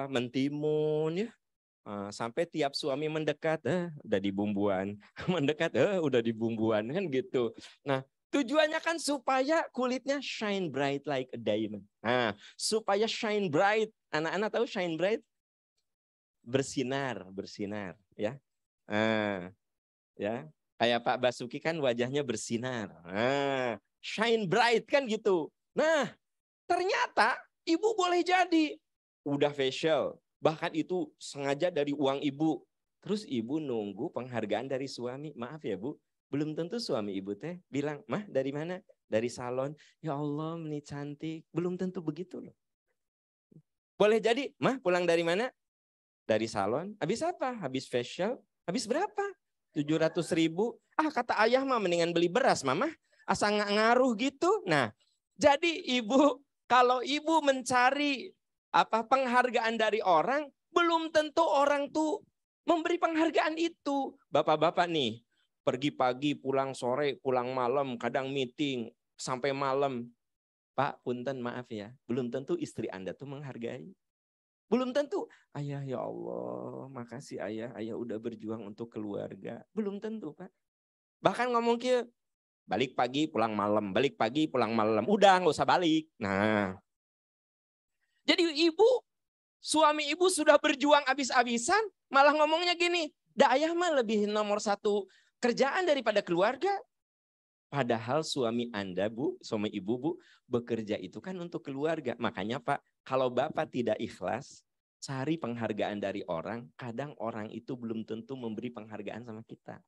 mentimun ya. Sampai tiap suami mendekat, udah dibumbuan, mendekat, udah dibumbuan kan gitu. Nah, tujuannya kan supaya kulitnya shine bright like a diamond. Nah, supaya shine bright, anak-anak tahu shine bright? Bersinar ya. Nah, ya, kayak Pak Basuki kan wajahnya bersinar. Nah, shine bright kan gitu. Nah, ternyata ibu boleh jadi udah facial, bahkan itu sengaja dari uang ibu. Terus ibu nunggu penghargaan dari suami. Maaf ya Bu, belum tentu suami ibu teh bilang, "Mah, dari mana?" Dari salon. Ya Allah, ini cantik. Belum tentu begitu loh. Boleh jadi, "Mah, pulang dari mana?" Dari salon. Habis apa? Habis facial. Habis berapa? 700.000. Kata ayah mah mendingan beli beras, Mama. Asal nggak ngaruh gitu. Nah, jadi ibu, kalau ibu mencari penghargaan dari orang, belum tentu orang tuh memberi penghargaan itu. Bapak-bapak nih, pergi pagi, pulang sore, pulang malam, kadang meeting sampai malam. Pak, punten maaf ya, belum tentu istri Anda tuh menghargai. Belum tentu, ayah ya Allah, makasih ayah udah berjuang untuk keluarga. Belum tentu Pak. Bahkan ngomong ke, balik pagi, pulang malam, balik pagi, pulang malam. Udah nggak usah balik. Nah, jadi suami ibu sudah berjuang habis-habisan, malah ngomongnya gini, dah ayah mah lebih nomor satu kerjaan daripada keluarga. Padahal suami Anda Bu, suami ibu Bu, bekerja itu kan untuk keluarga. Makanya Pak, kalau Bapak tidak ikhlas, cari penghargaan dari orang, kadang orang itu belum tentu memberi penghargaan sama kita.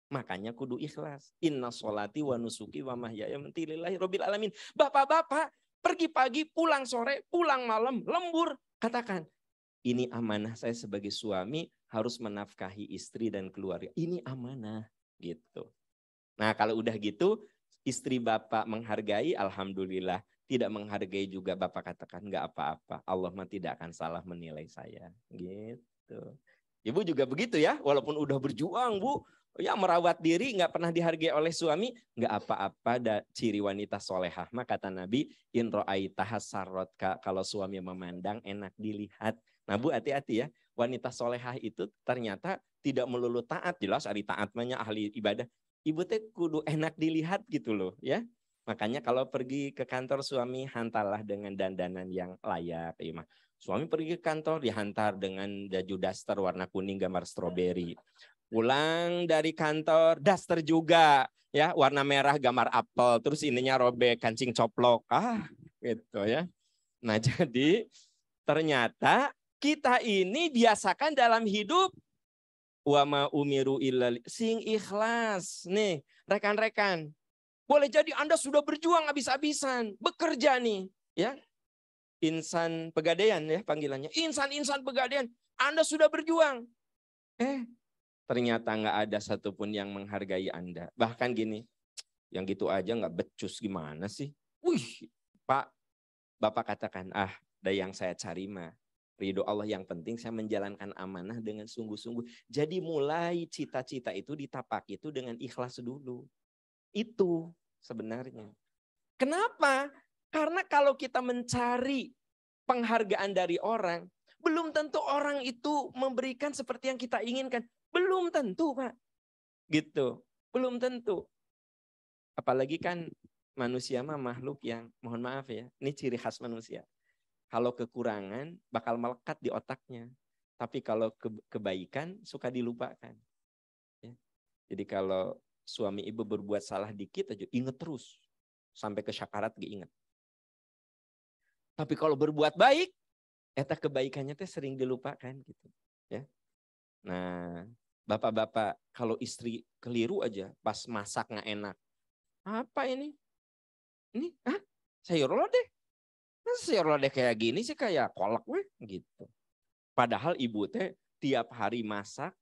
Makanya kudu ikhlas. Inna sholati wa nusuki wa mahyaya lillahi rabbil alamin. Bapak-bapak, pergi pagi, pulang sore, pulang malam, lembur. Katakan, ini amanah saya sebagai suami, harus menafkahi istri dan keluarga. Ini amanah, gitu. Nah, kalau udah gitu, istri Bapak menghargai, alhamdulillah. Tidak menghargai juga Bapak katakan nggak apa-apa. Allah mah tidak akan salah menilai saya. Gitu. Ibu juga begitu ya, walaupun udah berjuang Bu, ya merawat diri nggak pernah dihargai oleh suami, nggak apa-apa. Ciri wanita solehah mah kata Nabi, in ro'aitaha sarrotka, kalau suami memandang enak dilihat. Nah Bu, hati-hati ya, wanita solehah itu ternyata tidak melulu taat, jelas ahli taat mahnya ahli ibadah. Ibu teh kudu enak dilihat gitu loh ya. Makanya kalau pergi ke kantor suami, hantarlah dengan dandanan yang layak. Ya, suami pergi ke kantor dihantar dengan baju daster warna kuning gambar stroberi. Pulang dari kantor daster juga ya, warna merah gambar apel, terus ininya robek kancing coplok. Gitu ya. Nah, jadi ternyata kita ini biasakan dalam hidup wa ma umiru illa sing ikhlas. Nih, rekan-rekan. Boleh jadi Anda sudah berjuang habis-habisan, bekerja nih, ya. Insan Pegadaian ya panggilannya. Insan Pegadaian. Anda sudah berjuang. Ternyata nggak ada satupun yang menghargai Anda. Bahkan gini, yang gitu aja nggak becus gimana sih? Wih, Pak, Bapak katakan, ada yang saya cari mah. Ridho Allah yang penting, saya menjalankan amanah dengan sungguh-sungguh. Jadi mulai cita-cita itu ditapak itu dengan ikhlas dulu. Itu sebenarnya. Kenapa? Karena kalau kita mencari penghargaan dari orang, belum tentu orang itu memberikan seperti yang kita inginkan. Belum tentu, Pak. Gitu. Belum tentu. Apalagi kan manusia mah makhluk yang, mohon maaf ya, ini ciri khas manusia. Kalau kekurangan bakal melekat di otaknya. Tapi kalau kebaikan suka dilupakan. Ya. Jadi kalau suami ibu berbuat salah dikit aja, inget terus. Sampai ke syakarat gak inget. Tapi kalau berbuat baik, kebaikannya teh sering dilupakan gitu. Ya. Nah, Bapak-bapak, kalau istri keliru aja pas masak nggak enak. Apa ini? Ini, sayur lodeh. Sayur lodeh kayak gini sih kayak kolak weh gitu. Padahal ibu teh tiap hari masak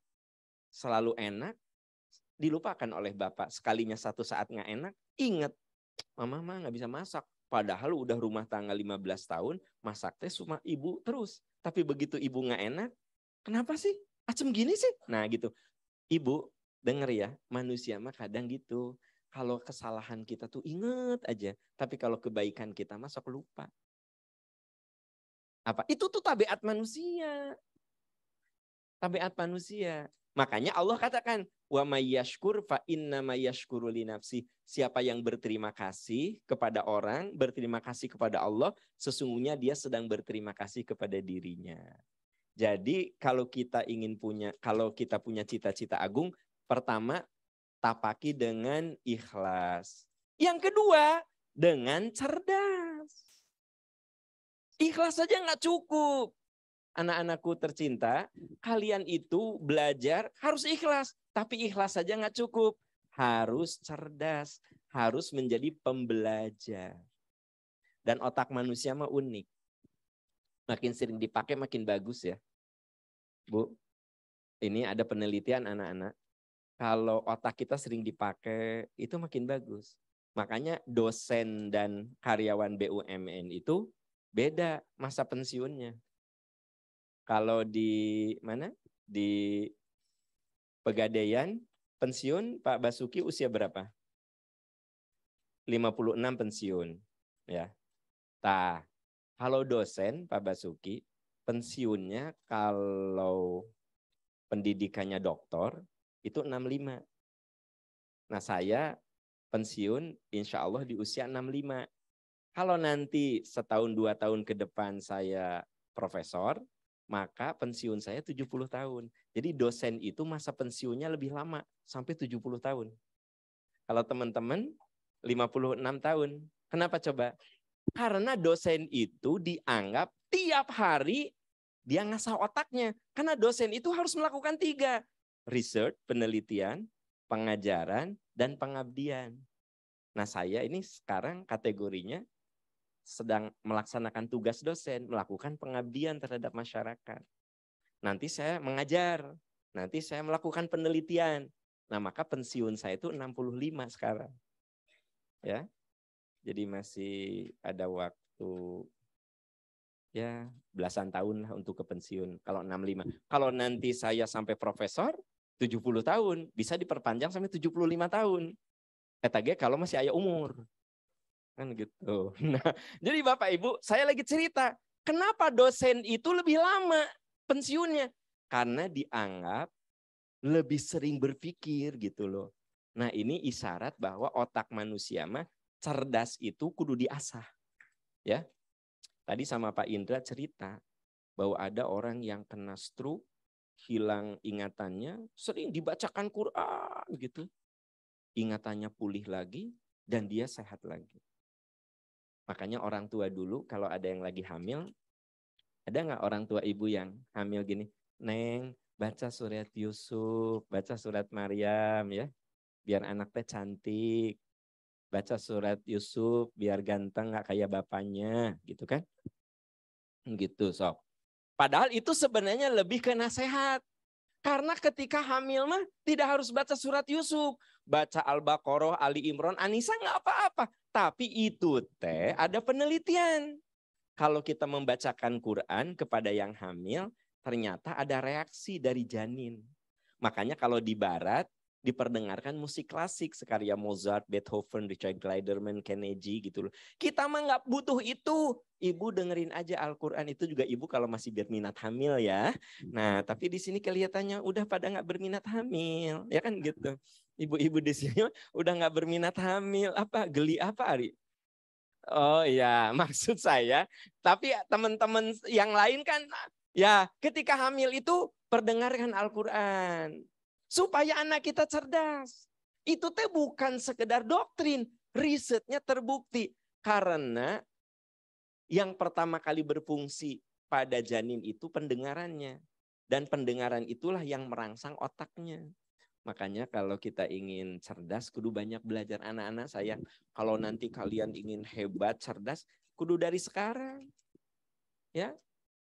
selalu enak, dilupakan oleh bapak. Sekalinya satu saat nggak enak, inget, mama mah nggak bisa masak. Padahal udah rumah tangga 15 tahun, masak teh cuma ibu terus. Tapi begitu ibu nggak enak, kenapa sih? Acem gini sih? Nah gitu. Ibu, denger ya, manusia mah kadang gitu. Kalau kesalahan kita tuh inget aja. Tapi kalau kebaikan kita mah sok lupa. Apa? Itu tuh tabiat manusia. Tabiat manusia. Makanya Allah katakan, wa may yashkur fa inna may yashkuru li nafsi. Siapa yang berterima kasih kepada orang, berterima kasih kepada Allah, sesungguhnya dia sedang berterima kasih kepada dirinya. Jadi kalau kita punya cita-cita agung, pertama tapaki dengan ikhlas. Yang kedua, dengan cerdas. Ikhlas saja nggak cukup. Anak-anakku tercinta, kalian itu belajar harus ikhlas. Tapi ikhlas saja nggak cukup. Harus cerdas. Harus menjadi pembelajar. Dan otak manusia mah unik. Makin sering dipakai makin bagus ya. Bu, ini ada penelitian anak-anak. Kalau otak kita sering dipakai, itu makin bagus. Makanya dosen dan karyawan BUMN itu beda masa pensiunnya. Kalau di mana? Di Pegadaian, pensiun Pak Basuki usia berapa? 56 pensiun. Ya. Kalau dosen Pak Basuki, pensiunnya kalau pendidikannya doktor, itu 65. Nah saya pensiun insya Allah di usia 65. Kalau nanti setahun 2 tahun ke depan saya profesor, maka pensiun saya 70 tahun. Jadi dosen itu masa pensiunnya lebih lama, sampai 70 tahun. Kalau teman-teman 56 tahun. Kenapa coba? Karena dosen itu dianggap tiap hari dia ngasah otaknya. Karena dosen itu harus melakukan 3. Research, penelitian, pengajaran, dan pengabdian. Nah saya ini sekarang kategorinya sedang melaksanakan tugas dosen, melakukan pengabdian terhadap masyarakat. Nanti saya mengajar, nanti saya melakukan penelitian. Nah maka pensiun saya itu 65 sekarang. Ya, jadi masih ada waktu ya belasan tahun lah untuk ke pensiun. Kalau 65. Kalau nanti saya sampai profesor 70 tahun, bisa diperpanjang sampai 75 tahun. Etage kalau masih aya umur. Kan gitu. Nah, jadi Bapak Ibu, saya lagi cerita, kenapa dosen itu lebih lama pensiunnya? Karena dianggap lebih sering berpikir gitu loh. Nah, ini isyarat bahwa otak manusia mah cerdas itu kudu diasah. Ya. Tadi sama Pak Indra cerita bahwa ada orang yang kena stroke, hilang ingatannya, sering dibacakan Quran gitu. Ingatannya pulih lagi dan dia sehat lagi. Makanya orang tua dulu kalau ada yang lagi hamil, ada nggak orang tua ibu yang hamil gini, Neng baca surat Yusuf, baca surat Maryam ya, biar anak teh cantik, baca surat Yusuf biar ganteng nggak kayak bapaknya, gitu kan? Gitu sob. Padahal itu sebenarnya lebih ke nasihat. Karena ketika hamil mah tidak harus baca surat Yusuf. Baca Al-Baqarah, Ali Imran, An-Nisa nggak apa-apa. Tapi itu teh ada penelitian. Kalau kita membacakan Quran kepada yang hamil, ternyata ada reaksi dari janin. Makanya kalau di barat diperdengarkan musik klasik sekarya Mozart, Beethoven, Richard Clayderman, Kennedy gitu loh. Kita mah nggak butuh itu. Ibu dengerin aja Al-Quran, itu juga ibu kalau masih berminat hamil ya. Nah tapi di sini kelihatannya udah pada nggak berminat hamil, ya kan gitu. Ibu-ibu di sini udah nggak berminat hamil, apa geli apa Ari? Oh iya, maksud saya. Tapi teman-teman yang lain kan, ya ketika hamil itu perdengarkan Al-Quran. Supaya anak kita cerdas. Itu teh bukan sekedar doktrin. Risetnya terbukti. Karena yang pertama kali berfungsi pada janin itu pendengarannya. Dan pendengaran itulah yang merangsang otaknya. Makanya kalau kita ingin cerdas, kudu banyak belajar. Anak-anak saya, kalau nanti kalian ingin hebat, cerdas, kudu dari sekarang. Ya,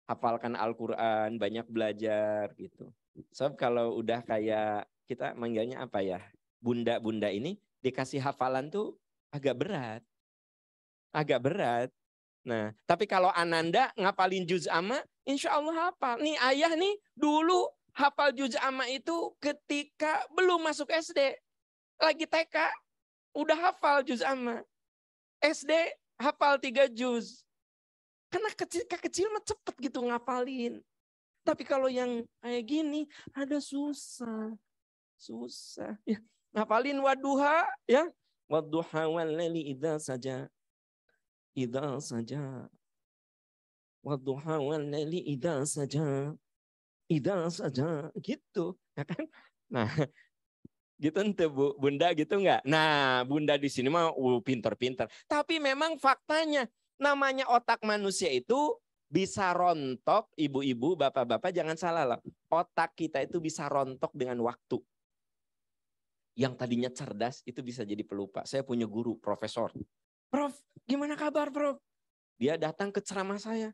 hafalkan Al-Quran, banyak belajar gitu. Sebab kalau udah kayak, kita manggilnya apa ya, bunda-bunda ini, dikasih hafalan tuh agak berat. Agak berat. Nah, tapi kalau Ananda ngapalin juz amma, insya Allah hafal. Nih ayah nih dulu hafal juz amma itu ketika belum masuk SD. Lagi TK, udah hafal juz amma. SD hafal 3 juz. Karena kecil mah cepet gitu ngapalin. Tapi kalau yang kayak gini, ada susah. Susah. Ya, ngapalin waduha, ya. Waduha wal-laili idza saja. Idza saja. Wadduha wal-laili idza saja. Idza saja. Gitu, ya kan? Nah, gitu ente Bu, Bunda gitu enggak? Nah, Bunda di sini mah pinter-pinter. Tapi memang faktanya namanya otak manusia itu bisa rontok, ibu-ibu, bapak-bapak jangan salah loh. Otak kita itu bisa rontok dengan waktu. Yang tadinya cerdas itu bisa jadi pelupa. Saya punya guru, profesor. Prof, gimana kabar Prof? Dia datang ke ceramah saya.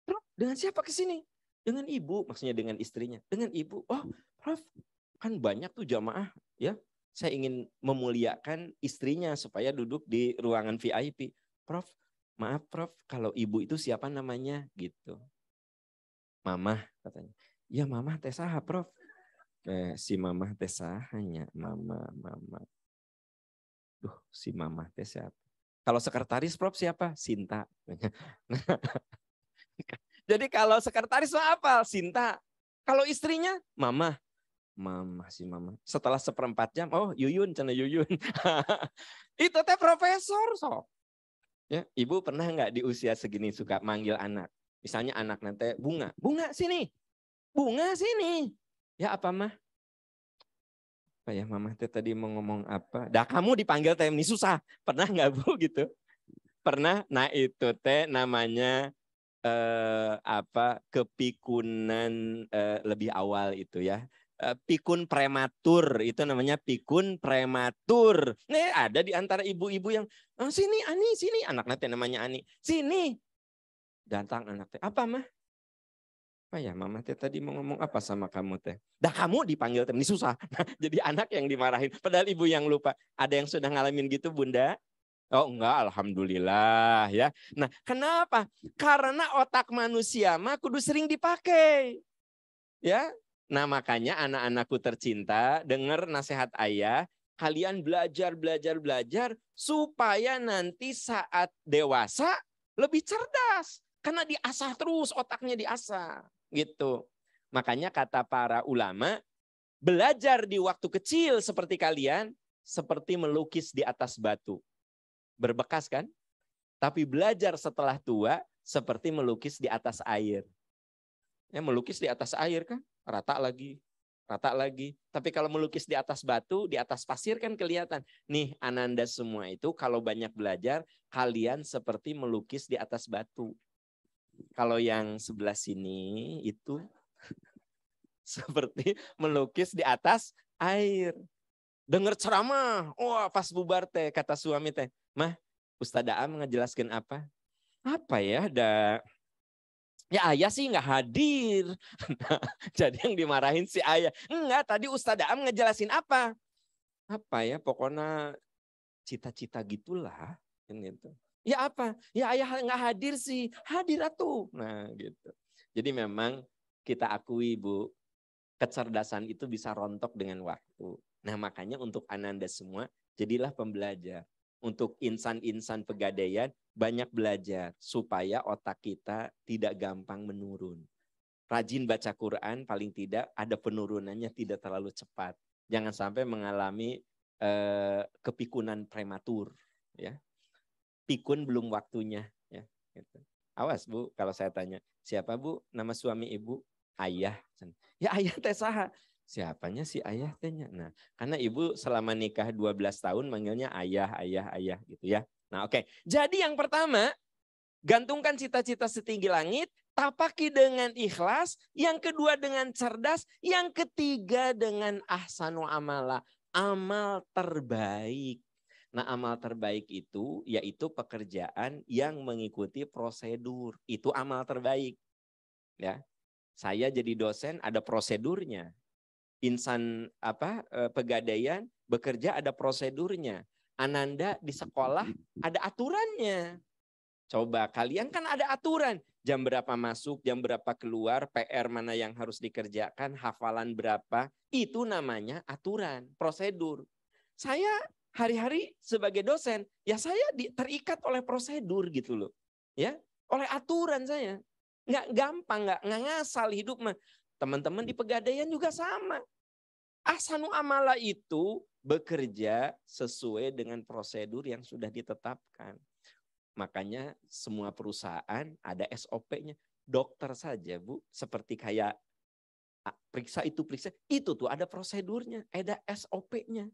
Prof, dengan siapa ke sini? Dengan ibu, maksudnya dengan istrinya. Dengan ibu. Oh, Prof, kan banyak tuh jamaah ya. Saya ingin memuliakan istrinya supaya duduk di ruangan VIP. Prof, maaf Prof, kalau ibu itu siapa namanya? Gitu. Mamah katanya. Ya Mamah teh saha Prof? Si Mamah teh sahanya. Mama. Duh, si Mamah teh siapa? Kalau sekretaris Prof siapa? Sinta. Jadi kalau sekretaris apa? Sinta. Kalau istrinya? Mama. Si Mama. Setelah 1/4 jam, oh Yuyun, cina Yuyun. Itu teh profesor sok. Ya, ibu pernah nggak di usia segini suka manggil anak? Misalnya anak nanti Bunga. Bunga sini. Bunga sini. Ya apa mah? Apa ya Mama teh tadi mau ngomong apa? Dah kamu dipanggil teh ini susah. Pernah nggak Bu gitu? Pernah. Nah itu teh namanya kepikunan lebih awal itu ya. Pikun prematur itu namanya pikun prematur. Nih ada di antara ibu-ibu yang sini Ani sini anaknya teh namanya Ani sini. Datang anak teh apa mah? Apa ya Mama teh tadi mau ngomong apa sama kamu teh? Dah kamu dipanggil teh ini susah. Nah, jadi anak yang dimarahin. Padahal ibu yang lupa. Ada yang sudah ngalamin gitu Bunda? Oh enggak, alhamdulillah ya. Nah, kenapa? Karena otak manusia mah kudu sering dipakai. Ya. Nah, makanya anak-anakku tercinta, dengar nasihat ayah, kalian belajar supaya nanti saat dewasa lebih cerdas. Karena diasah terus, otaknya diasah. Gitu. Makanya kata para ulama, belajar di waktu kecil seperti kalian, seperti melukis di atas batu. Berbekas kan? Tapi belajar setelah tua seperti melukis di atas air. Ya, melukis di atas air kan? Rata lagi. Tapi kalau melukis di atas batu, di atas pasir kan kelihatan. Nih Ananda semua itu kalau banyak belajar, kalian seperti melukis di atas batu. Kalau yang sebelah sini itu seperti melukis di atas air. Dengar ceramah, wah pas bubar teh kata suami teh, mah Ustaz Daam ngejelaskan apa? Apa ya? Ya ayah sih nggak hadir. Nah, jadi yang dimarahin si ayah. Enggak, tadi Ustaz Daam ngejelasin apa? Apa ya? Pokoknya cita-cita gitulah. Gitu. Ya apa? Ya ayah nggak hadir sih. Hadir atuh. Nah gitu. Jadi memang kita akui Bu, kecerdasan itu bisa rontok dengan waktu. Nah makanya untuk Ananda semua, jadilah pembelajar. Untuk insan-insan pegadaian, banyak belajar. Supaya otak kita tidak gampang menurun. Rajin baca Quran, paling tidak ada penurunannya tidak terlalu cepat. Jangan sampai mengalami kepikunan prematur. Ya. Pikun belum waktunya. Ya. Gitu. Awas Bu, kalau saya tanya, siapa Bu nama suami ibu? Ayah. Ya ayah teh saha. Siapanya si ayah tehnya? Nah, karena ibu selama nikah 12 tahun manggilnya ayah gitu ya. Nah, oke. Jadi yang pertama, gantungkan cita-cita setinggi langit, Tapaki dengan ikhlas, yang kedua dengan cerdas, yang ketiga dengan ahsanu amala, amal terbaik. Nah, amal terbaik itu yaitu pekerjaan yang mengikuti prosedur. Itu amal terbaik. Ya. Saya jadi dosen ada prosedurnya. Insan pegadaian bekerja ada prosedurnya. Ananda di sekolah ada aturannya. Coba kalian kan ada aturan. Jam berapa masuk, jam berapa keluar, PR mana yang harus dikerjakan, hafalan berapa. Itu namanya aturan, prosedur. Saya hari-hari sebagai dosen, ya saya terikat oleh prosedur gitu loh. Ya, oleh aturan saya. Nggak gampang, nggak ngasal hidup mah. Teman-teman di pegadaian juga sama. Ahsanu amala itu bekerja sesuai dengan prosedur yang sudah ditetapkan. Makanya semua perusahaan ada SOP-nya. Dokter saja, Bu, seperti kayak periksa itu tuh ada prosedurnya, ada SOP-nya.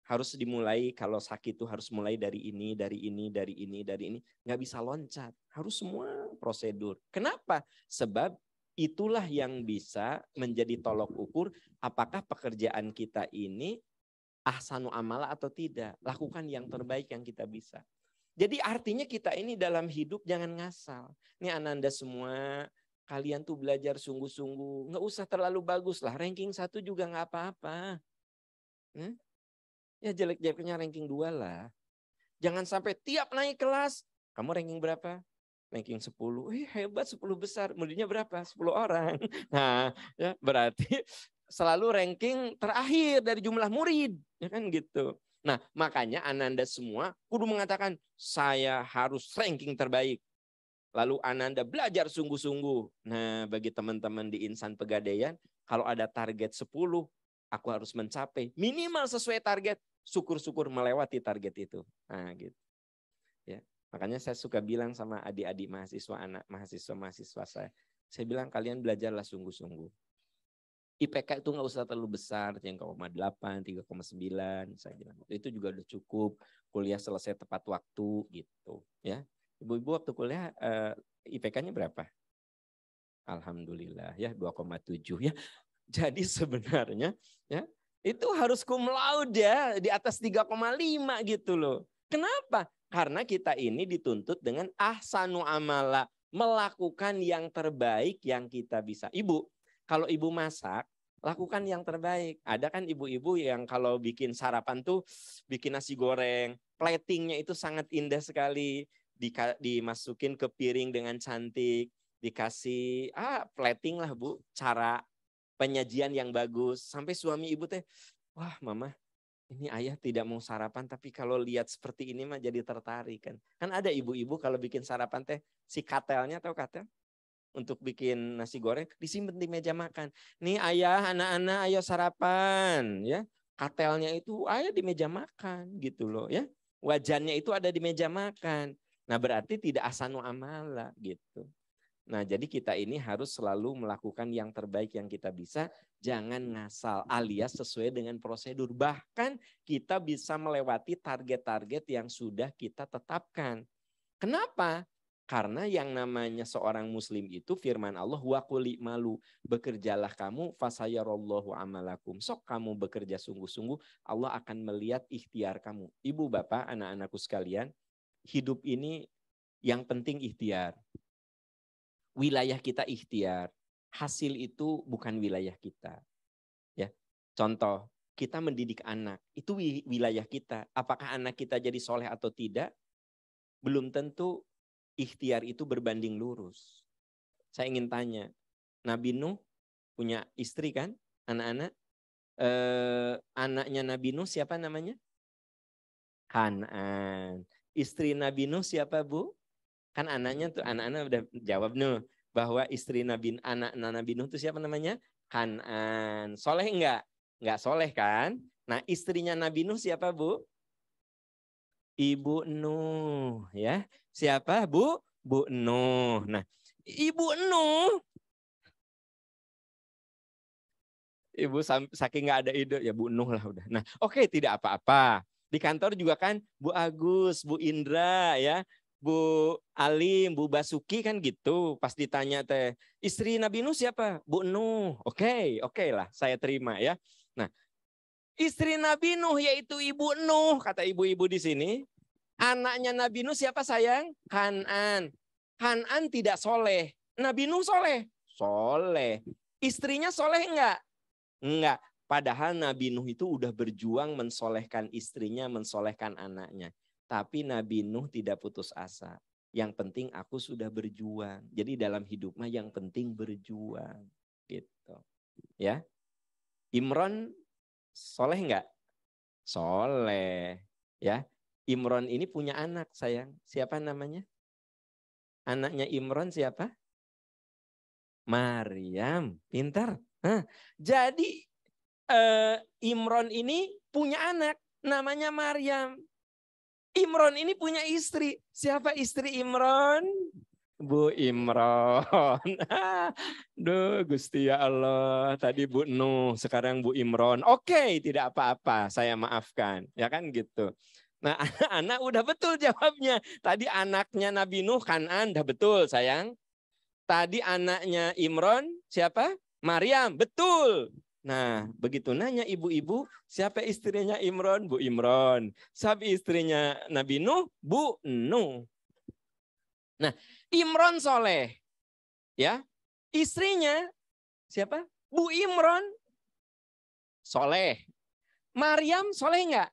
Harus dimulai kalau sakit tuh harus mulai dari ini. Nggak bisa loncat, harus semua prosedur. Kenapa? Sebab itulah yang bisa menjadi tolok ukur apakah pekerjaan kita ini ahsanu amala atau tidak. Lakukan yang terbaik yang kita bisa. Jadi artinya kita ini dalam hidup jangan ngasal. Ini Ananda semua, kalian tuh belajar sungguh-sungguh. Nggak usah terlalu bagus lah, ranking 1 juga nggak apa-apa. Ya jelek-jeleknya ranking 2 lah. Jangan sampai tiap naik kelas, kamu ranking berapa? Ranking 10. Hebat 10 besar. Muridnya berapa? 10 orang. Nah, ya berarti selalu ranking terakhir dari jumlah murid. Ya kan gitu. Nah, makanya Ananda semua kudu mengatakan, saya harus ranking terbaik. Lalu Ananda belajar sungguh-sungguh. Nah, bagi teman-teman di insan pegadaian, kalau ada target 10, aku harus mencapai. Minimal sesuai target, syukur-syukur melewati target itu. Nah, gitu. Ya. Makanya saya suka bilang sama adik-adik mahasiswa, anak mahasiswa saya bilang kalian belajarlah sungguh-sungguh. IPK itu nggak usah terlalu besar, 3,8, 3,9, saya bilang. Itu juga udah cukup, kuliah selesai tepat waktu gitu. Ya, ibu-ibu waktu kuliah IPK-nya berapa? Alhamdulillah ya 2,7 ya. Jadi sebenarnya ya itu harus cum laude ya, di atas 3,5 gitu loh. Kenapa? Karena kita ini dituntut dengan ahsanu amala, melakukan yang terbaik yang kita bisa. Ibu, kalau ibu masak, lakukan yang terbaik. Ada kan ibu-ibu yang kalau bikin sarapan tuh bikin nasi goreng, platingnya itu sangat indah sekali, dimasukin ke piring dengan cantik, dikasih plating lah Bu, cara penyajian yang bagus. Sampai suami ibu teh, wah mama, ini ayah tidak mau sarapan, tapi kalau lihat seperti ini mah jadi tertarik kan. Kan ada ibu-ibu kalau bikin sarapan teh, si katelnya tahu katel? Untuk bikin nasi goreng disimpan di meja makan. Nih ayah, anak-anak ayo sarapan ya. Katelnya itu ayah di meja makan gitu loh ya. Wajannya itu ada di meja makan. Nah berarti tidak ahsanu amala gitu. Nah jadi kita ini harus selalu melakukan yang terbaik yang kita bisa. Jangan ngasal alias sesuai dengan prosedur. Bahkan kita bisa melewati target-target yang sudah kita tetapkan. Kenapa? Karena yang namanya seorang muslim itu firman Allah wa quli malu, bekerjalah kamu fasayarallahu amalakum. Sok kamu bekerja sungguh-sungguh, Allah akan melihat ikhtiar kamu. Ibu bapak, anak-anakku sekalian, hidup ini yang penting ikhtiar. Wilayah kita ikhtiar. Hasil itu bukan wilayah kita. Ya. Contoh, kita mendidik anak, itu wilayah kita. Apakah anak kita jadi soleh atau tidak? Belum tentu. Ikhtiar itu berbanding lurus. Saya ingin tanya, Nabi Nuh punya istri kan, anak-anak? Anaknya Nabi Nuh siapa namanya? Hanan. Istri Nabi Nuh siapa Bu? Kan anaknya tuh, anak-anak udah jawab Nuh bahwa istri anak Nabi Nuh itu siapa namanya? Hanan. Soleh enggak? Enggak soleh kan? Nah istrinya Nabi Nuh siapa Bu? Ibu Nuh ya. Siapa Bu? Bu Nuh. Nah, Ibu Nuh. Ibu saking nggak ada ide ya Bu Nuh lah udah. Nah, oke, tidak apa-apa. Di kantor juga kan Bu Agus, Bu Indra ya. Bu Alim, Bu Basuki kan gitu. Pas ditanya teh, istri Nabi Nuh siapa? Bu Nuh. Oke lah, saya terima ya. Nah, istri Nabi Nuh yaitu Ibu Nuh, kata ibu-ibu di sini. Anaknya Nabi Nuh siapa sayang? Kanan. Kanan tidak soleh. Nabi Nuh soleh? Soleh. Istrinya soleh enggak? Enggak. Padahal Nabi Nuh itu udah berjuang mensolehkan istrinya, mensolehkan anaknya. Tapi Nabi Nuh tidak putus asa. Yang penting aku sudah berjuang. Jadi dalam hidup mah yang penting berjuang. Gitu. Ya. Imron soleh enggak? Soleh. Ya. Imron ini punya anak sayang. Siapa namanya? Anaknya Imron siapa? Maryam. Pintar. Jadi Imron ini punya anak. Namanya Maryam. Imron ini punya istri. Siapa istri Imron? Bu Imron. Duh Gusti ya Allah. Tadi Bu Nuh, sekarang Bu Imron. Oke, tidak apa-apa. Saya maafkan. Ya kan gitu. Nah, anak-anak udah betul jawabnya. Tadi anaknya Nabi Nuh Kanan, udah betul sayang. Tadi anaknya Imron, siapa? Maryam, betul. Nah, begitu nanya ibu-ibu, siapa istrinya Imron? Bu Imron. Siapa istrinya Nabi Nuh? Bu Nuh. Nah, Imron soleh. Ya, istrinya siapa? Bu Imron. Soleh. Maryam soleh enggak?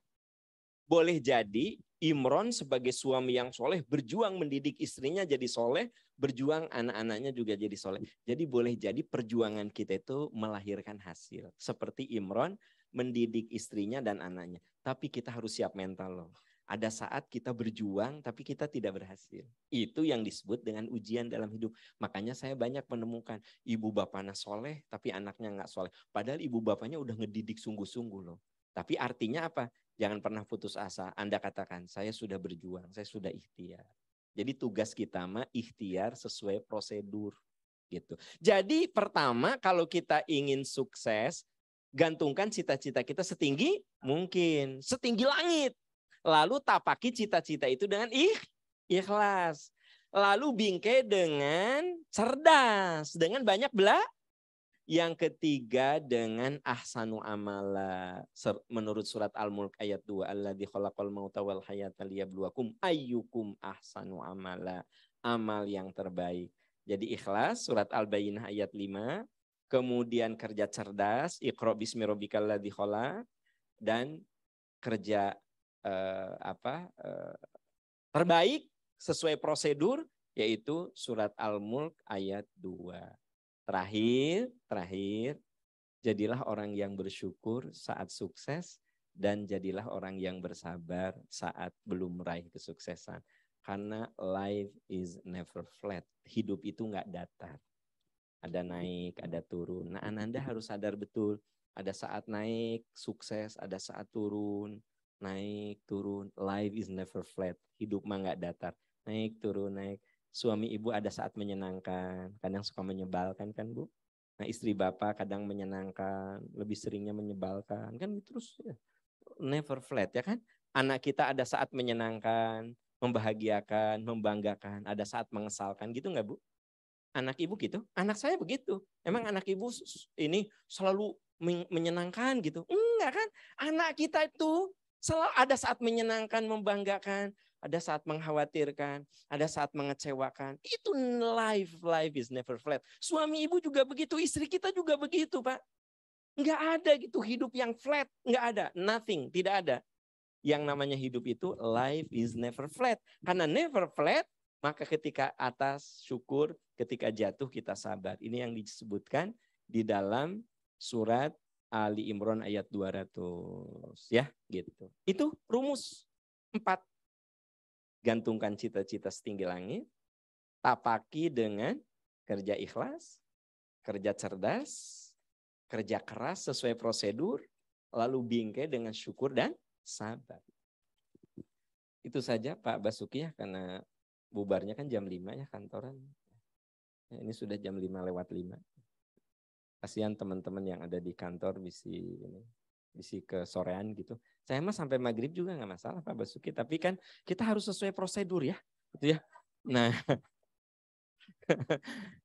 Boleh jadi Imron sebagai suami yang soleh berjuang mendidik istrinya jadi soleh, berjuang anak-anaknya juga jadi soleh. Jadi boleh jadi perjuangan kita itu melahirkan hasil. Seperti Imron mendidik istrinya dan anaknya. Tapi kita harus siap mental loh. Ada saat kita berjuang tapi kita tidak berhasil. Itu yang disebut dengan ujian dalam hidup. Makanya saya banyak menemukan ibu bapaknya soleh tapi anaknya nggak soleh. Padahal ibu bapaknya udah ngedidik sungguh-sungguh loh. Tapi artinya apa? Jangan pernah putus asa. Anda katakan, saya sudah berjuang, saya sudah ikhtiar. Jadi tugas kita mah ikhtiar sesuai prosedur. Gitu. Jadi pertama kalau kita ingin sukses, gantungkan cita-cita kita setinggi mungkin. Setinggi langit. Lalu tapaki cita-cita itu dengan ikhlas. Lalu bingkai dengan cerdas. Dengan banyak belajar. Yang ketiga dengan ahsanu amala. Menurut surat Al-Mulk ayat 2. Alladzi khalaqal mauta wal hayata liyabluwakum ayyukum ahsanu amala. Amal yang terbaik. Jadi ikhlas surat Al-Bayyinah ayat 5. Kemudian kerja cerdas. Iqra bismi rabbikal ladzi khalaq. Dan kerja terbaik sesuai prosedur. Yaitu surat Al-Mulk ayat 2. Terakhir, jadilah orang yang bersyukur saat sukses dan jadilah orang yang bersabar saat belum meraih kesuksesan. Karena life is never flat. Hidup itu nggak datar. Ada naik, ada turun. Nah, Anda harus sadar betul. Ada saat naik, sukses. Ada saat turun, naik, turun. Life is never flat. Hidup mah nggak datar. Naik, turun, naik. Suami ibu ada saat menyenangkan, kadang suka menyebalkan kan Bu. Nah istri bapak kadang menyenangkan, lebih seringnya menyebalkan. Kan terus ya, never flat ya kan. Anak kita ada saat menyenangkan, membahagiakan, membanggakan. Ada saat mengesalkan gitu nggak Bu? Anak ibu gitu? Anak saya begitu. Emang anak ibu ini selalu menyenangkan gitu? Enggak kan. Anak kita itu selalu ada saat menyenangkan, membanggakan. Ada saat mengkhawatirkan, ada saat mengecewakan. Itu life is never flat. Suami ibu juga begitu, istri kita juga begitu Pak. Enggak ada gitu hidup yang flat, enggak ada, nothing, tidak ada. Yang namanya hidup itu life is never flat. Karena never flat, maka ketika atas syukur, ketika jatuh kita sabar. Ini yang disebutkan di dalam surat Ali Imran ayat 200. Ya, gitu. Itu rumus 4. Gantungkan cita-cita setinggi langit, tapaki dengan kerja ikhlas, kerja cerdas, kerja keras sesuai prosedur, lalu bingkai dengan syukur dan sabar. Itu saja Pak Basuki ya, karena bubarnya kan jam 5 ya kantoran. Ya, ini sudah jam 5:05. Kasihan teman-teman yang ada di kantor bisi ke sorean gitu. Saya mah sampai maghrib juga nggak masalah Pak Basuki. Tapi kan kita harus sesuai prosedur ya. Gitu ya. Nah,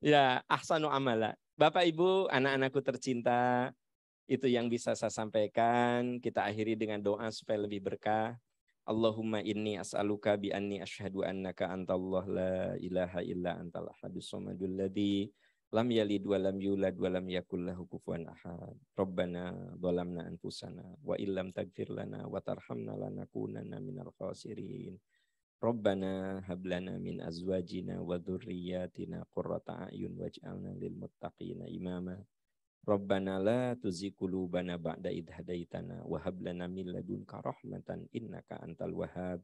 ya ahsanu amala. Bapak Ibu, anak-anakku tercinta, itu yang bisa saya sampaikan. Kita akhiri dengan doa supaya lebih berkah. Allahumma inni as'aluka bi anni asyhadu annaka antallah la ilaha illa antal ahadus samadul ladzi lam yalid wa lam yulad wa lam yakul lahu kufuwan ahad. Rabbana zalamna anfusana wa illam taghfir lana wa tarhamna lanakunanna minal khasirin. Rabbana hab lana min azwajina wa dzurriyyatina qurrata a'yun waj'alna lil muttaqina imama. Rabbana la tuzigh qulubana ba'da idh hadaitana wa hab lana min ladunka rahmatan innaka antal wahhab.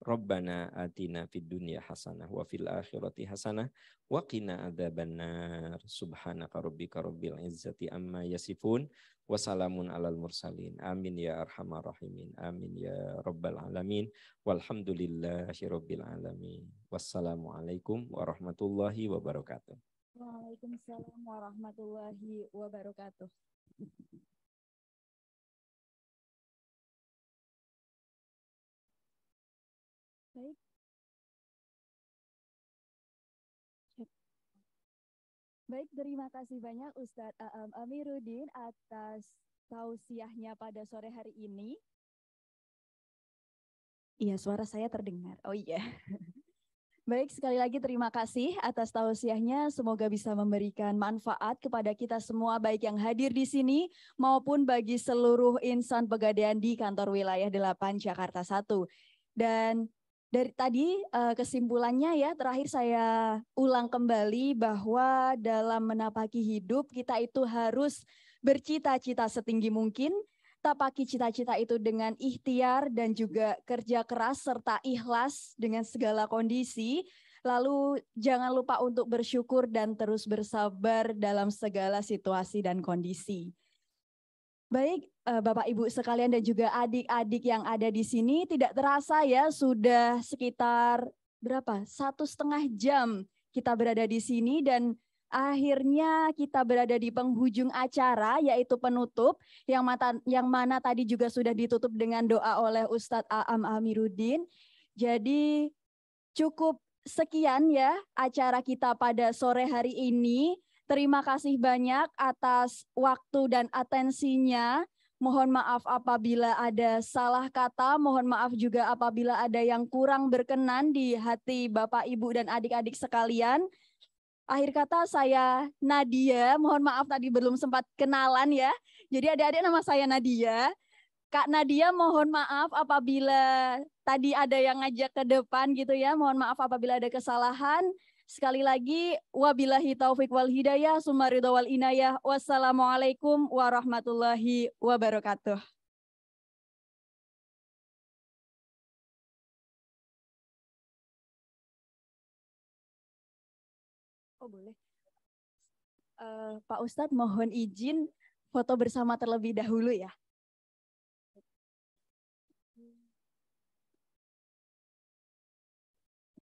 Rabbana atina fid dunya hasanah wa fil akhirati hasanah wa qina adzabannar. Subhanaka rabbika rabbil izzati amma yasifun wa salamun alal mursalin. Amin ya arhamar rahimin. Amin ya rabbal alamin. Walhamdulillahi rabbil alamin. Wassalamualaikum warahmatullahi wabarakatuh. Waalaikumsalam warahmatullahi wabarakatuh. Baik. Baik, terima kasih banyak Ustadz Aam Amiruddin atas tausiahnya pada sore hari ini. Iya, suara saya terdengar. Oh iya. Baik, sekali lagi terima kasih atas tausiahnya. Semoga bisa memberikan manfaat kepada kita semua, baik yang hadir di sini maupun bagi seluruh insan Pegadaian di kantor wilayah 8 Jakarta 1. Dan dari tadi kesimpulannya ya, terakhir saya ulang kembali bahwa dalam menapaki hidup kita itu harus bercita-cita setinggi mungkin, tapaki cita-cita itu dengan ikhtiar dan juga kerja keras serta ikhlas dengan segala kondisi. Lalu jangan lupa untuk bersyukur dan terus bersabar dalam segala situasi dan kondisi. Baik, Bapak Ibu sekalian dan juga adik-adik yang ada di sini, tidak terasa ya sudah sekitar berapa? 1,5 jam kita berada di sini dan akhirnya kita berada di penghujung acara yaitu penutup yang mana tadi juga sudah ditutup dengan doa oleh Ustadz Aam Amiruddin. Jadi cukup sekian ya acara kita pada sore hari ini. Terima kasih banyak atas waktu dan atensinya. Mohon maaf apabila ada salah kata, mohon maaf juga apabila ada yang kurang berkenan di hati Bapak, Ibu, dan adik-adik sekalian. Akhir kata saya Nadia, mohon maaf tadi belum sempat kenalan ya. Jadi adik-adik nama saya Nadia. Kak Nadia mohon maaf apabila tadi ada yang ngajak ke depan gitu ya. Mohon maaf apabila ada kesalahan. Sekali lagi wabillahi taufik wal hidayah summa ridha wal inayah. Wassalamualaikum warahmatullahi wabarakatuh. Oh boleh. Pak Ustadz mohon izin foto bersama terlebih dahulu ya.